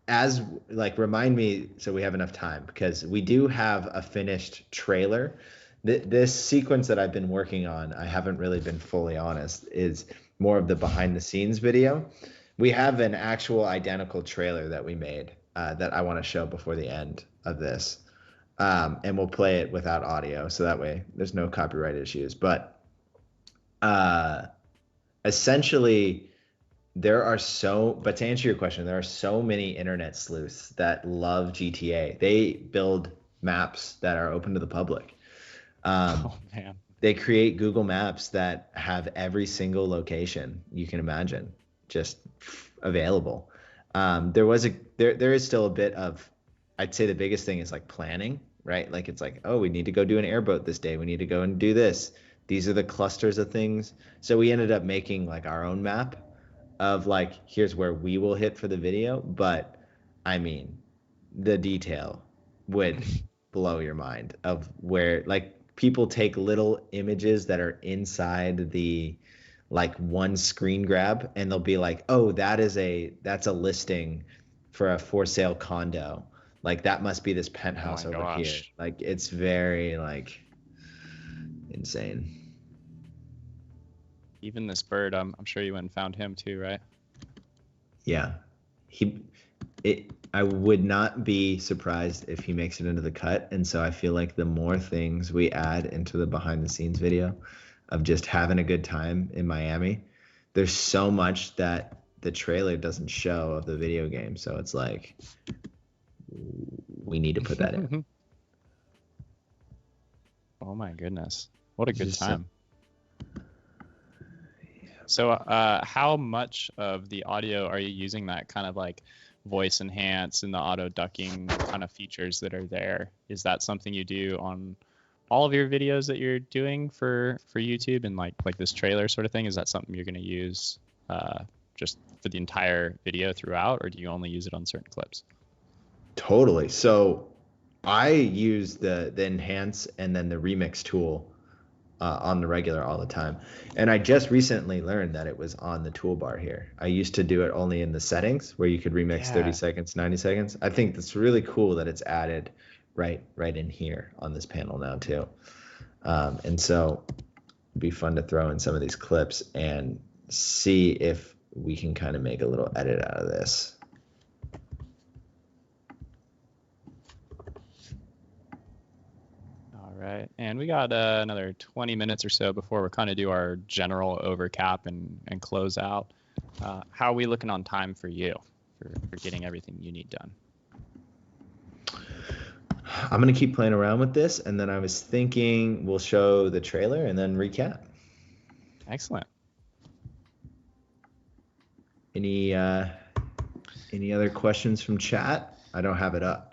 as like remind me so we have enough time, because we do have a finished trailer. This sequence that I've been working on, I haven't really been fully honest, is more of the behind the scenes video. We have an actual identical trailer that we made that I want to show before the end of this. And we'll play it without audio, so that way there's no copyright issues. But essentially, but to answer your question, there are so many internet sleuths that love GTA. They build maps that are open to the public. Oh man. They create Google Maps that have every single location you can imagine just available. There is still a bit of, I'd say the biggest thing is like planning, right? Like it's like, oh, we need to go do an airboat this day. We need to go and do this. These are the clusters of things. So we ended up making like our own map of like, here's where we will hit for the video. But I mean, the detail would blow your mind of where like people take little images that are inside the like one screen grab, and they'll be like, oh, that's a listing for a for sale condo. Like that must be this penthouse Oh my over here. gosh. Like it's very like insane. Even this bird, I'm sure you went and found him too, right? Yeah. I would not be surprised if he makes it into the cut. And so I feel like the more things we add into the behind the scenes video of just having a good time in Miami, there's so much that the trailer doesn't show of the video game. So it's like, we need to put that in. Oh my goodness. What a good Just time. So how much of the audio are you using that kind of like voice enhance and the auto ducking kind of features that are there? Is that something you do on all of your videos that you're doing for YouTube and like this trailer sort of thing? Is that something you're going to use just for the entire video throughout, or do you only use it on certain clips? Totally. So I use the enhance and then the remix tool on the regular all the time. And I just recently learned that it was on the toolbar here. I used to do it only in the settings where you could remix 30 seconds, 90 seconds. I think that's really cool that it's added right in here on this panel now too. And so it'd be fun to throw in some of these clips and see if we can kind of make a little edit out of this. Right, and we got another 20 minutes or so before we kind of do our general overcap and close out. How are we looking on time for you for getting everything you need done? I'm going to keep playing around with this, and then I was thinking we'll show the trailer and then recap. Excellent. Any other questions from chat? I don't have it up.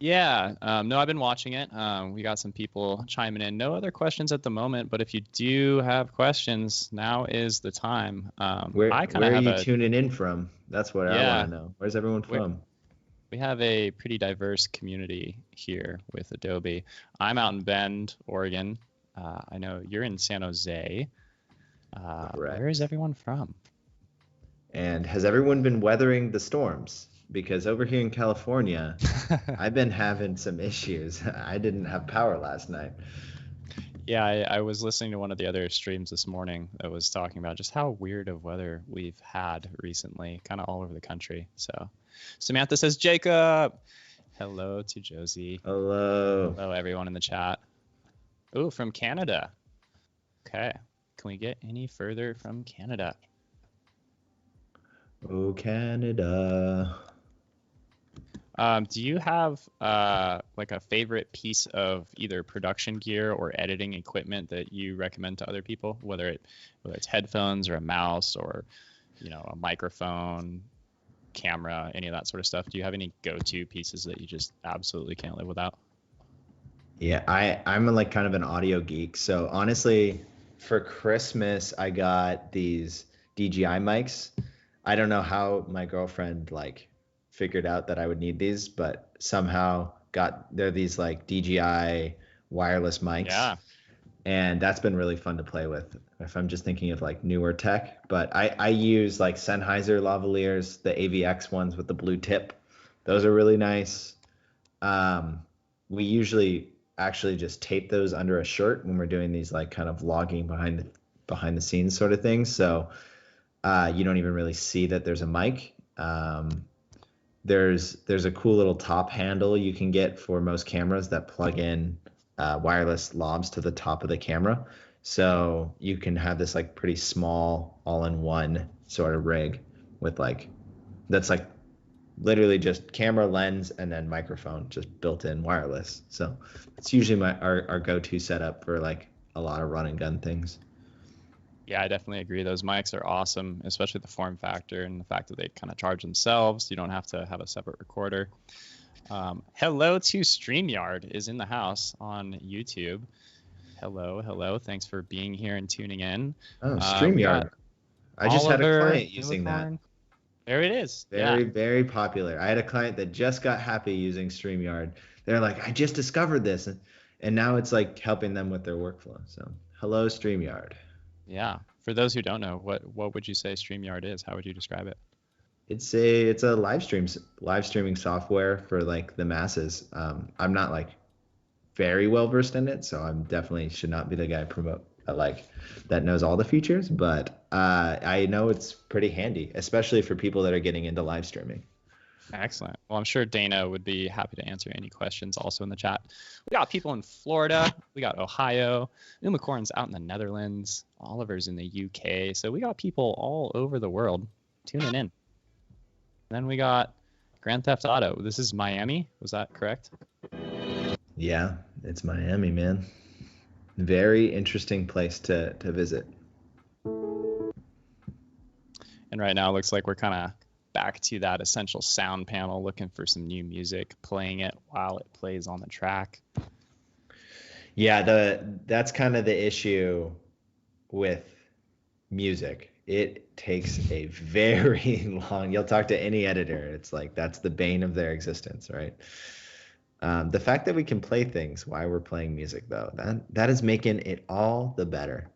Yeah, no, I've been watching it. We got some people chiming in. No other questions at the moment, but if you do have questions, now is the time. Where are you tuning in from? That's what I want to know. Where's everyone from? We have a pretty diverse community here with Adobe. I'm out in Bend, Oregon. I know you're in San Jose. Where is everyone from? And has everyone been weathering the storms? Because over here in California, I've been having some issues. I didn't have power last night. Yeah, I was listening to one of the other streams this morning that was talking about just how weird of weather we've had recently, kind of all over the country. So Samantha says, Jacob. Hello to Josie. Hello. Hello, everyone in the chat. Oh, from Canada. Okay. Can we get any further from Canada? Oh, Canada. Do you have like a favorite piece of either production gear or editing equipment that you recommend to other people, whether it's headphones or a mouse or a microphone, camera, any of that sort of stuff? Do you have any go-to pieces that you just absolutely can't live without? Yeah, I'm like kind of an audio geek. So honestly, for Christmas, I got these DJI mics. I don't know how my girlfriend like figured out that I would need these, but somehow they're these like DJI wireless mics. Yeah. And that's been really fun to play with if I'm just thinking of like newer tech. But I use like Sennheiser lavaliers, the AVX ones with the blue tip. Those are really nice. We usually actually just tape those under a shirt when we're doing these like kind of vlogging behind the scenes sort of things. So you don't even really see that there's a mic. There's a cool little top handle you can get for most cameras that plug in wireless lobs to the top of the camera. So you can have this like pretty small all-in-one sort of rig with that's like literally just camera, lens, and then microphone just built in wireless. So it's usually our go-to setup for like a lot of run and gun things. Yeah, I definitely agree. Those mics are awesome, especially the form factor and the fact that they kind of charge themselves. You don't have to have a separate recorder. Hello to Streamyard is in the house on YouTube. Hello. Thanks for being here and tuning in. Oh, Streamyard. I just had a client using that. There it is. Very popular. I had a client that just got happy using Streamyard. They're like, I just discovered this. And now it's like helping them with their workflow. So hello, Streamyard. Yeah. For those who don't know, what would you say Streamyard is? How would you describe it? It's a live streaming software for like the masses. I'm not like very well versed in it, so I'm definitely should not be the guy promote that knows all the features. But I know it's pretty handy, especially for people that are getting into live streaming. Excellent. Well, I'm sure Dana would be happy to answer any questions also in the chat. We got people in Florida. We got Ohio. Umacorn's out in the Netherlands. Oliver's in the UK. So we got people all over the world tuning in. Then we got Grand Theft Auto. This is Miami. Was that correct? Yeah, it's Miami, man. Very interesting place to visit. And right now it looks like we're kind of back to that essential sound panel, looking for some new music, playing it while it plays on the track. Yeah, that's kind of the issue with music. It takes a very long, you'll talk to any editor, it's like that's the bane of their existence, right? The fact that we can play things while we're playing music, though, that is making it all the better.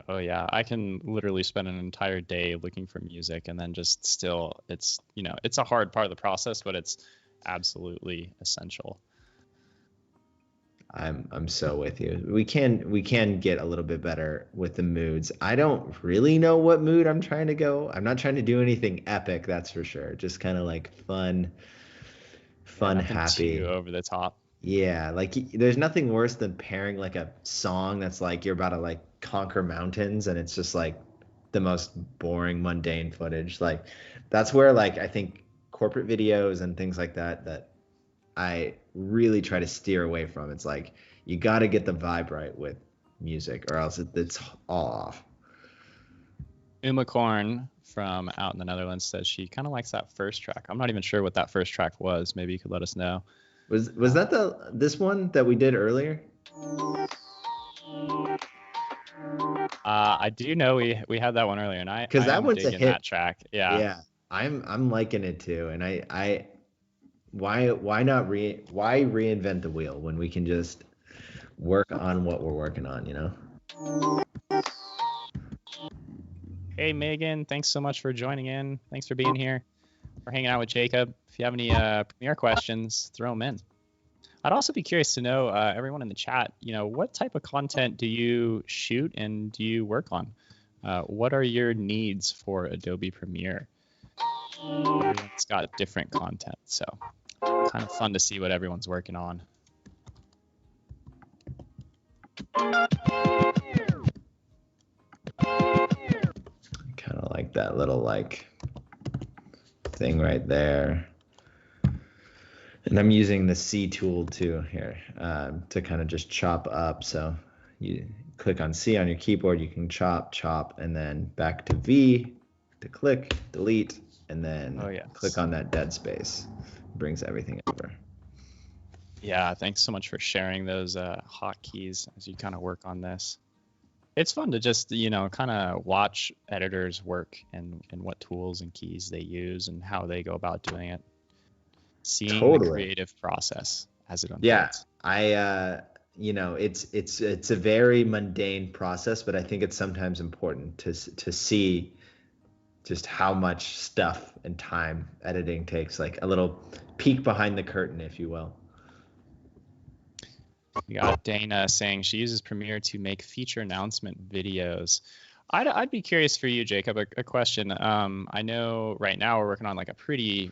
Oh yeah, I can literally spend an entire day looking for music and then just still, it's a hard part of the process, but it's absolutely essential. I'm so with you. We can get a little bit better with the moods. I don't really know what mood I'm trying to go. I'm not trying to do anything epic, that's for sure. Just kind of like fun, happy, too over the top. Yeah, like there's nothing worse than pairing like a song that's like you're about to like conquer mountains and it's just like the most boring, mundane footage. Like that's where like I think corporate videos and things like that I really try to steer away from. It's like you got to get the vibe right with music or else it's all off. Umacorn from out in the Netherlands says she kind of likes that first track. I'm not even sure what that first track was. Maybe you could let us know. Was that this one that we did earlier? I do know we had that one earlier, and because that one's a hit. That track, yeah. I'm liking it too, and why reinvent the wheel when we can just work on what we're working on, you know? Hey Megan, thanks so much for joining in. Thanks for being here. We're hanging out with Jacob. If you have any Premiere questions, throw them in. I'd also be curious to know, everyone in the chat, what type of content do you shoot and do you work on? What are your needs for Adobe Premiere? Everyone's got different content, so kind of fun to see what everyone's working on. Kind of like that little like thing right there. And I'm using the C tool too here to kind of just chop up. So you click on C on your keyboard, you can chop, and then back to V to click, delete, and then click on that dead space. Brings everything over. Yeah, thanks so much for sharing those hotkeys as you kind of work on this. It's fun to just, kind of watch editors work and what tools and keys they use and how they go about doing it. Seeing the creative process as it unfolds. Yeah, it's a very mundane process, but I think it's sometimes important to see just how much stuff and time editing takes, like a little peek behind the curtain, if you will. We got Dana saying she uses Premiere to make feature announcement videos. I'd be curious for you, Jacob, a question. I know right now we're working on like a pretty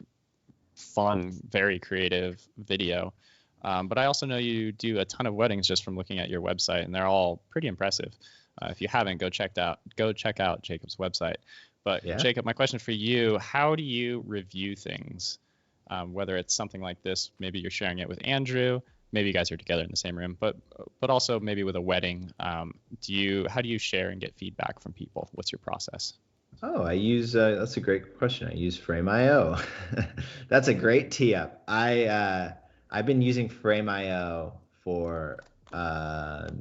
fun, very creative video. But I also know you do a ton of weddings just from looking at your website, and they're all pretty impressive. If you haven't, go check out Jacob's website. But Jacob, my question for you, how do you review things? Whether it's something like this, maybe you're sharing it with Andrew, maybe you guys are together in the same room, but also maybe with a wedding, how do you share and get feedback from people? What's your process? Oh, I use that's a great question. I use Frame.io. That's a great tee up. I've been using Frame.io for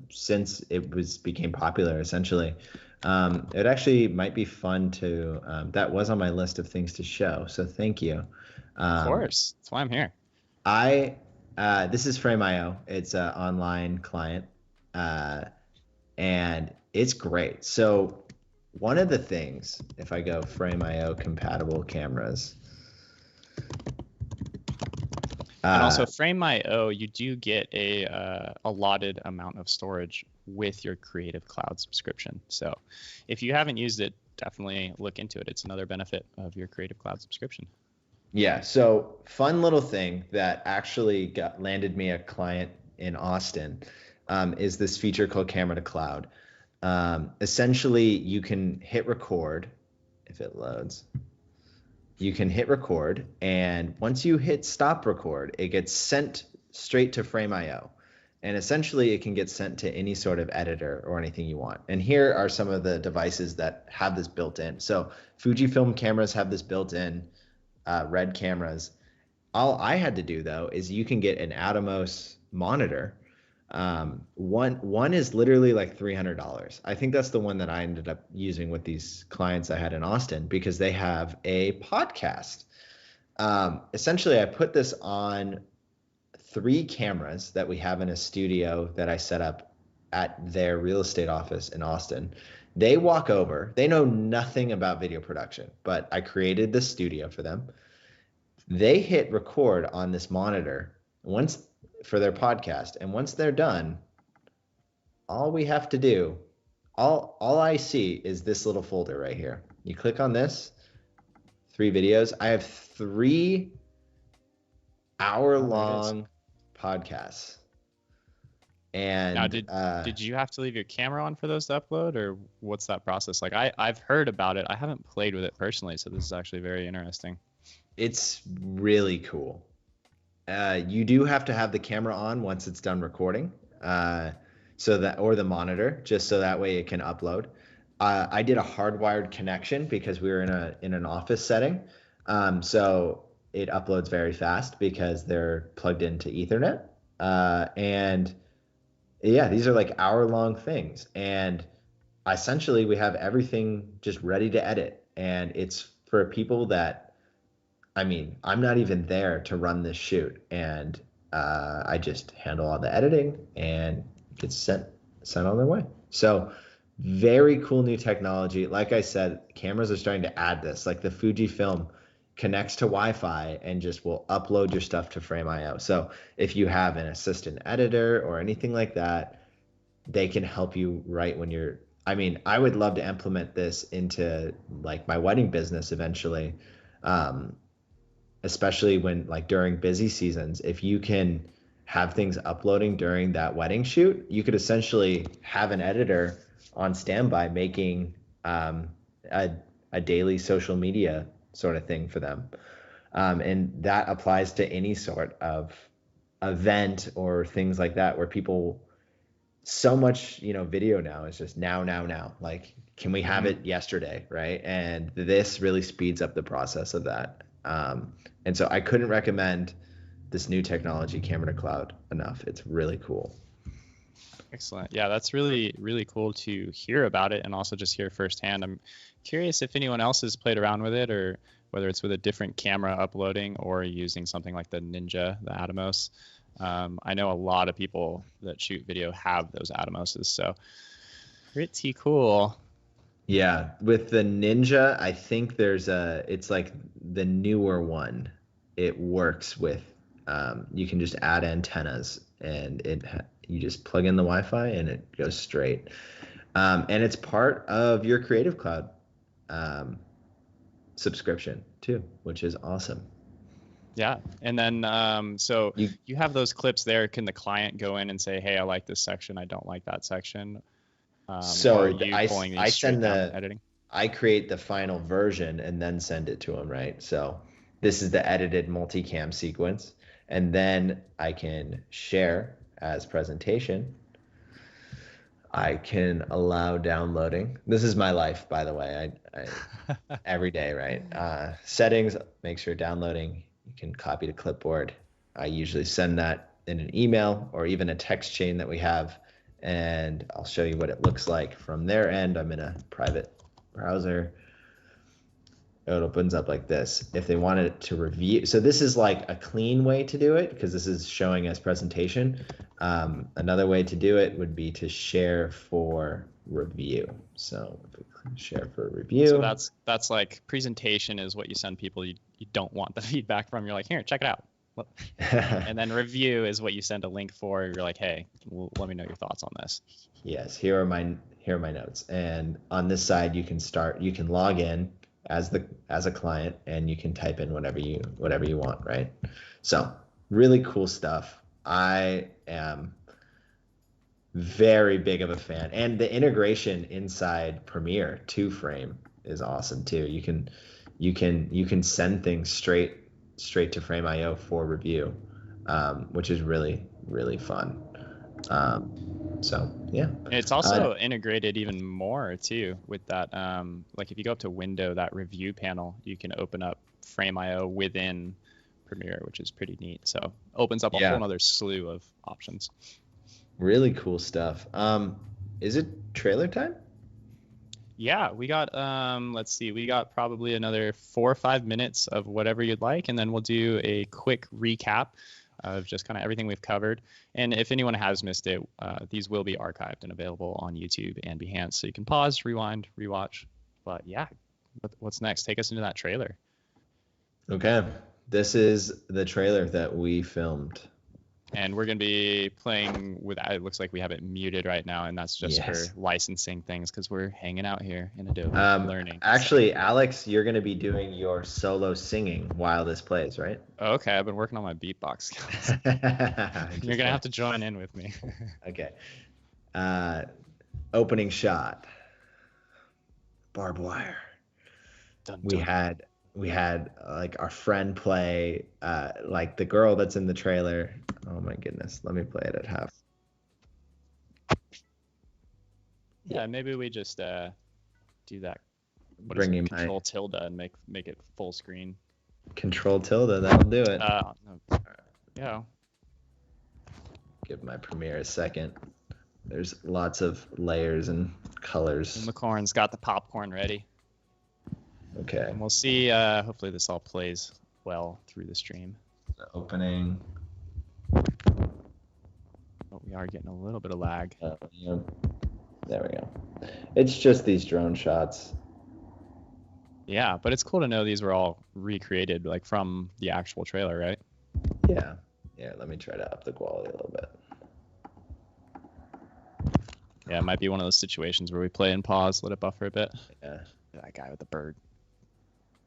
since it became popular, essentially. It actually might be fun to that was on my list of things to show, so thank you. Of course, that's why I'm here. This is Frame.io. It's an online client, and it's great. So one of the things, if I go Frame.io compatible cameras. And also Frame.io, you do get a allotted amount of storage with your Creative Cloud subscription. So if you haven't used it, definitely look into it. It's another benefit of your Creative Cloud subscription. Yeah, so fun little thing that actually landed me a client in Austin is this feature called Camera to Cloud. Essentially, you can hit record if it loads. You can hit record, and once you hit stop record, it gets sent straight to Frame.io. And essentially, it can get sent to any sort of editor or anything you want. And here are some of the devices that have this built in. So Fujifilm cameras have this built in, Red cameras. All I had to do, though, is you can get an Atomos monitor. One is literally like $300. I think that's the one that I ended up using with these clients I had in Austin because they have a podcast. Essentially, I put this on 3 cameras that we have in a studio that I set up at their real estate office in Austin. They walk over, they know nothing about video production, but I created this studio for them. They hit record on this monitor for their podcast. And once they're done, all we have to do, all I see is this little folder right here. You click on this, 3 videos. I have 3 hour-long podcasts. And now, did you have to leave your camera on for those to upload, or what's that process like? I've heard about it. I haven't played with it personally, so this is actually very interesting. It's really cool. You do have to have the camera on once it's done recording, or the monitor, just so that way it can upload. I did a hardwired connection because we were in an office setting, so it uploads very fast because they're plugged into Ethernet. And yeah, these are like hour-long things, and essentially we have everything just ready to edit, and it's for people that. I mean, I'm not even there to run this shoot, and I just handle all the editing and it gets sent on their way. So very cool new technology. Like I said, cameras are starting to add this. Like the Fujifilm connects to Wi-Fi and just will upload your stuff to Frame.io. So if you have an assistant editor or anything like that, they can help you right when you're. I mean, I would love to implement this into like my wedding business eventually. Especially when like during busy seasons, if you can have things uploading during that wedding shoot, you could essentially have an editor on standby making a daily social media sort of thing for them. And that applies to any sort of event or things like that where people, so much, video now is just now. Like, can we have it yesterday, right? And this really speeds up the process of that. And so I couldn't recommend this new technology, Camera to Cloud, enough. It's really cool. Excellent. Yeah, that's really, really cool to hear about it and also just hear firsthand. I'm curious if anyone else has played around with it, or whether it's with a different camera uploading or using something like the Ninja, the Atomos. I know a lot of people that shoot video have those Atomoses, so pretty cool. Yeah, with the Ninja, I think it's like the newer one. It works with, you can just add antennas, and you just plug in the Wi-Fi and it goes straight. And it's part of your Creative Cloud subscription too, which is awesome. Yeah, and then so you have those clips there. Can the client go in and say, "Hey, I like this section. I don't like that section"? So or are you pulling these straight down editing? I create the final version and then send it to them, right? So this is the edited multicam sequence, and then I can share as presentation. I can allow downloading. This is my life, by the way. I every day, right? Settings, make sure downloading. You can copy to clipboard. I usually send that in an email or even a text chain that we have, and I'll show you what it looks like from their end. I'm in a private browser. It opens up like this. If they wanted it to review, so this is like a clean way to do it because this is showing as presentation. Another way to do it would be to share for review. So if we click share for review. So that's like presentation is what you send people you don't want the feedback from. You're like, here, check it out. And then review is what you send a link for. You're like, hey, let me know your thoughts on this. Yes, here are my notes. And on this side, you can log in as a client, and you can type in whatever you want, right? So really cool stuff. I am very big of a fan, and the integration inside Premiere to Frame is awesome too. You can send things straight to Frame.io for review, which is really, really fun. So yeah. It's also integrated even more too with that. Like if you go up to Window, that review panel, you can open up Frame.io within Premiere, which is pretty neat. So opens up a whole other slew of options. Really cool stuff. Is it trailer time? Yeah, we got let's see, we got probably another 4 or 5 minutes of whatever you'd like, and then we'll do a quick recap of just kind of everything we've covered. And if anyone has missed it, these will be archived and available on YouTube and Behance, so you can pause, rewind, rewatch. But yeah, what's next? Take us into that trailer. Okay, this is the trailer that we filmed. And we're going to be playing with, it looks like we have it muted right now, and that's just for licensing things because we're hanging out here in Adobe learning. Actually, Alex, you're going to be doing your solo singing while this plays, right? Oh, okay, I've been working on my beatbox skills. You're going to have to join in with me. Okay. Opening shot. Barbed wire. Dun, dun. We had like our friend play like the girl that's in the trailer. Oh my goodness, let me play it at half. Yeah, maybe we just do that. Control tilde and make it full screen. Control tilde, that'll do it. No. Yeah. Give my Premiere a second. There's lots of layers and colors. And McCorn's got the popcorn ready. Okay. And we'll see. Hopefully this all plays well through the stream. The opening. But we are getting a little bit of lag. Yeah. There we go. It's just these drone shots. Yeah, but it's cool to know these were all recreated, like from the actual trailer, right? Yeah. Yeah. Let me try to up the quality a little bit. Yeah, it might be one of those situations where we play and pause, let it buffer a bit. Yeah. That guy with the bird.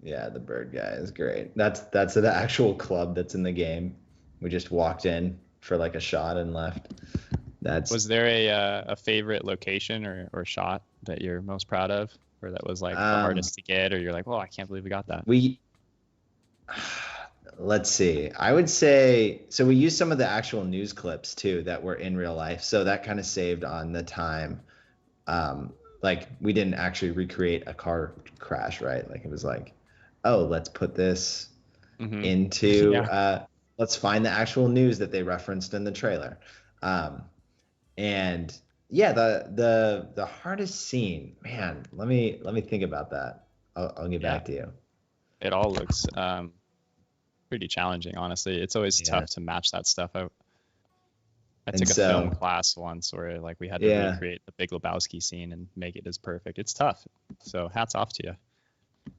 Yeah, the bird guy is great. That's the actual club that's in the game. We just walked in for like a shot and left. Was there a favorite location or shot that you're most proud of? Or that was like the hardest to get, or you're like, well, I can't believe we got that? Let's see. I would say, so we used some of the actual news clips too that were in real life. So that kind of saved on the time. Like we didn't actually recreate a car crash, right? Like it was like, oh, let's put this into, let's find the actual news that they referenced in the trailer. And yeah, the hardest scene, man, let me think about that. I'll get back to you. It all looks pretty challenging, honestly. It's always tough to match that stuff out. I took a film class once where like we had to recreate the Big Lebowski scene and make it as perfect. It's tough. So hats off to you.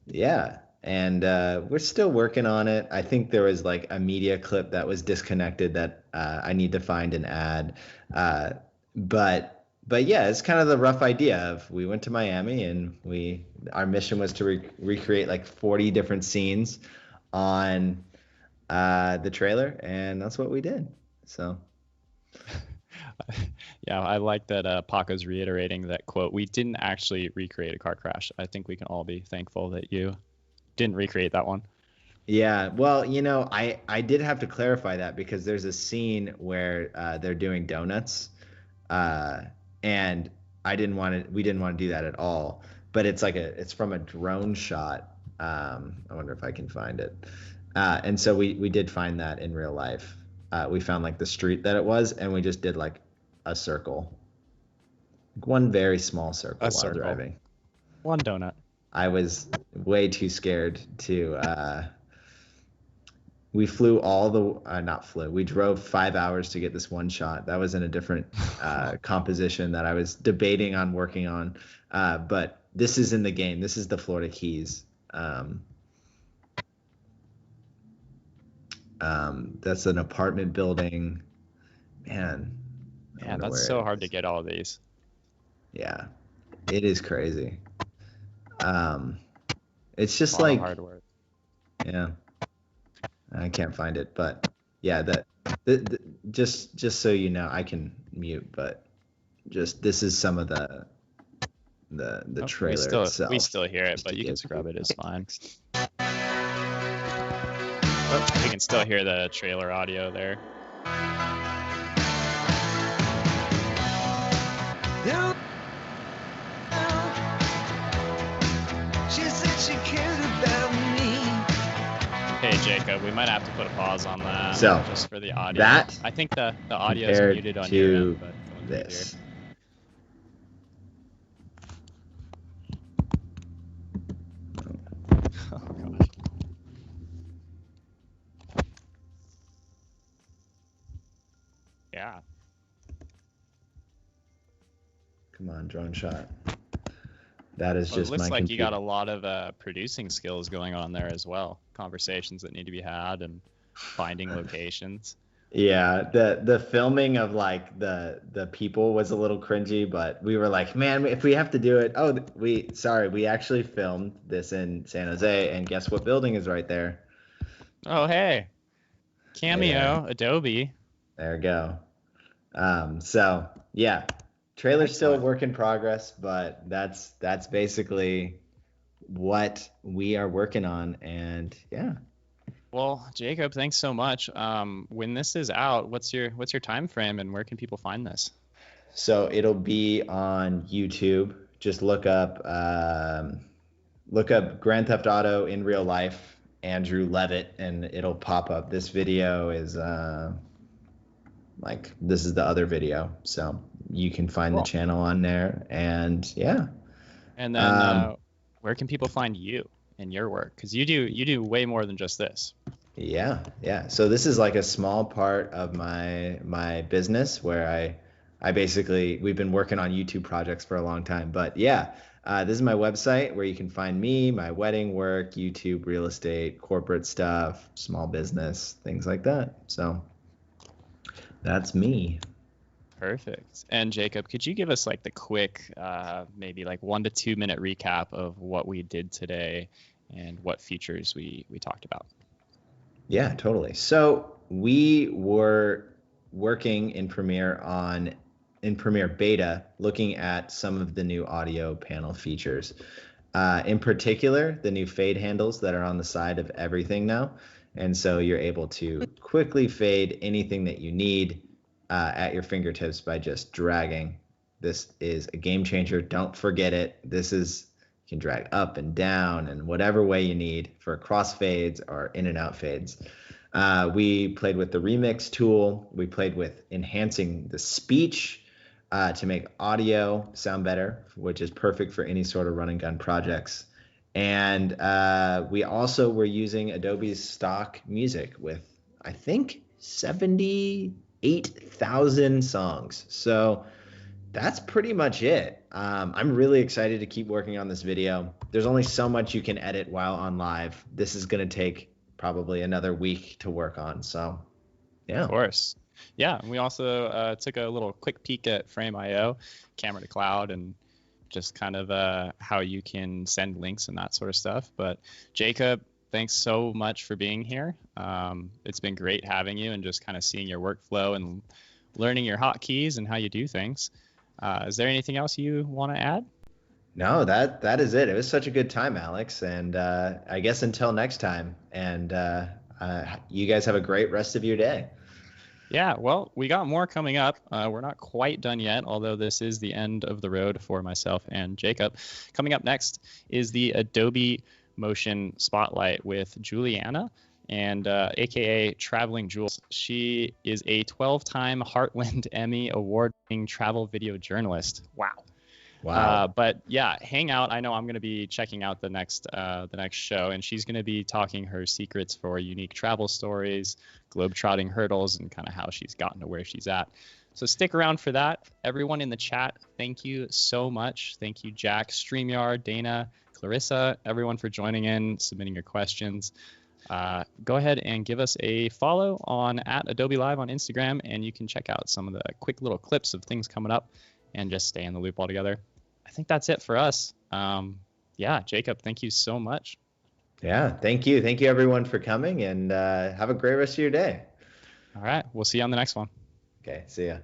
Yeah. And we're still working on it. I think there was like a media clip that was disconnected that I need to find and add. But yeah, it's kind of the rough idea of we went to Miami and our mission was to recreate like 40 different scenes on the trailer, and that's what we did. So yeah, I like that Paco's reiterating that quote. We didn't actually recreate a car crash. I think we can all be thankful that you didn't recreate that one. Yeah, well, I did have to clarify that because there's a scene where they're doing donuts, and we didn't want to do that at all. But it's from a drone shot. I wonder if I can find it. And so we did find that in real life. We found like the street that it was, and we just did like a circle, one very small circle while driving. One donut. I was way too scared to. We flew we drove 5 hours to get this one shot. That was in a different composition that I was debating on working on. But this is in the game. This is the Florida Keys. That's an apartment building. Man, that's so hard to get all of these. Yeah, it is crazy. It's just like hard work. Yeah, I can't find it, but yeah, just so you know, I can mute, but this is some of the trailer itself. We still hear it, but you can scrub it. It's fine. We can still hear the trailer audio there. She said she cared about me. Hey Jacob, we might have to put a pause on that just for the audio. I think the audio is muted on your end, but this. Oh gosh. Yeah. Come on, drone shot. That is just it looks like you got a lot of producing skills going on there as well. Conversations that need to be had and finding locations. Yeah, the filming of like the people was a little cringy, but we were like, man, if we have to do it. Oh, we actually filmed this in San Jose, and guess what building is right there? Oh, hey. Cameo, Adobe. There we go. So yeah, trailer's still a work in progress, but that's basically what we are working on, and yeah. Well, Jacob, thanks so much. When this is out, what's your time frame, and where can people find this? So it'll be on YouTube. Just look up Grand Theft Auto in real life, Andrew Levitt, and it'll pop up. This video is this is the other video, so you can find the channel on there, and yeah. And then where can people find you and your work? Because you do way more than just this. Yeah. So this is like a small part of my business where I basically, we've been working on YouTube projects for a long time, but yeah, this is my website where you can find me, my wedding work, YouTube, real estate, corporate stuff, small business, things like that. So that's me. Perfect. And Jacob, could you give us like the quick, maybe like 1 to 2 minute recap of what we did today and what features we talked about? Yeah, totally. So we were working in Premiere Beta, looking at some of the new audio panel features. In particular, the new fade handles that are on the side of everything now. And so you're able to quickly fade anything that you need at your fingertips by just dragging. This is a game changer. Don't forget it. You can drag up and down and whatever way you need for crossfades or in and out fades. We played with the remix tool. We played with enhancing the speech to make audio sound better, which is perfect for any sort of run and gun projects. And we also were using Adobe's stock music with, I think, 78,000 songs. So that's pretty much it. I'm really excited to keep working on this video. There's only so much you can edit while on live. This is going to take probably another week to work on. So, yeah. Of course. Yeah. And we also took a little quick peek at Frame.io, camera to cloud, and just kind of how you can send links and that sort of stuff. But Jacob, thanks so much for being here. It's been great having you and just kind of seeing your workflow and learning your hotkeys and how you do things. Is there anything else you want to add? No, that is it. It was such a good time, Alex. And I guess until next time. And you guys have a great rest of your day. Yeah, well, we got more coming up. We're not quite done yet, although this is the end of the road for myself and Jacob. Coming up next is the Adobe Motion Spotlight with Juliana, and aka Traveling Jules. She is a 12-time Heartland Emmy award-winning travel video journalist. Wow. But yeah, hang out. I know I'm going to be checking out the next show, and she's going to be talking her secrets for unique travel stories, globetrotting hurdles, and kind of how she's gotten to where she's at. So stick around for that. Everyone in the chat, thank you so much. Thank you, Jack, Streamyard, Dana, Clarissa, everyone for joining in, submitting your questions. Go ahead and give us a follow on @Adobe Live on Instagram, and you can check out some of the quick little clips of things coming up and just stay in the loop altogether. I think that's it for us. Yeah, Jacob, thank you so much. Yeah, thank you. Thank you, everyone, for coming, and have a great rest of your day. All right, we'll see you on the next one. Okay, see ya.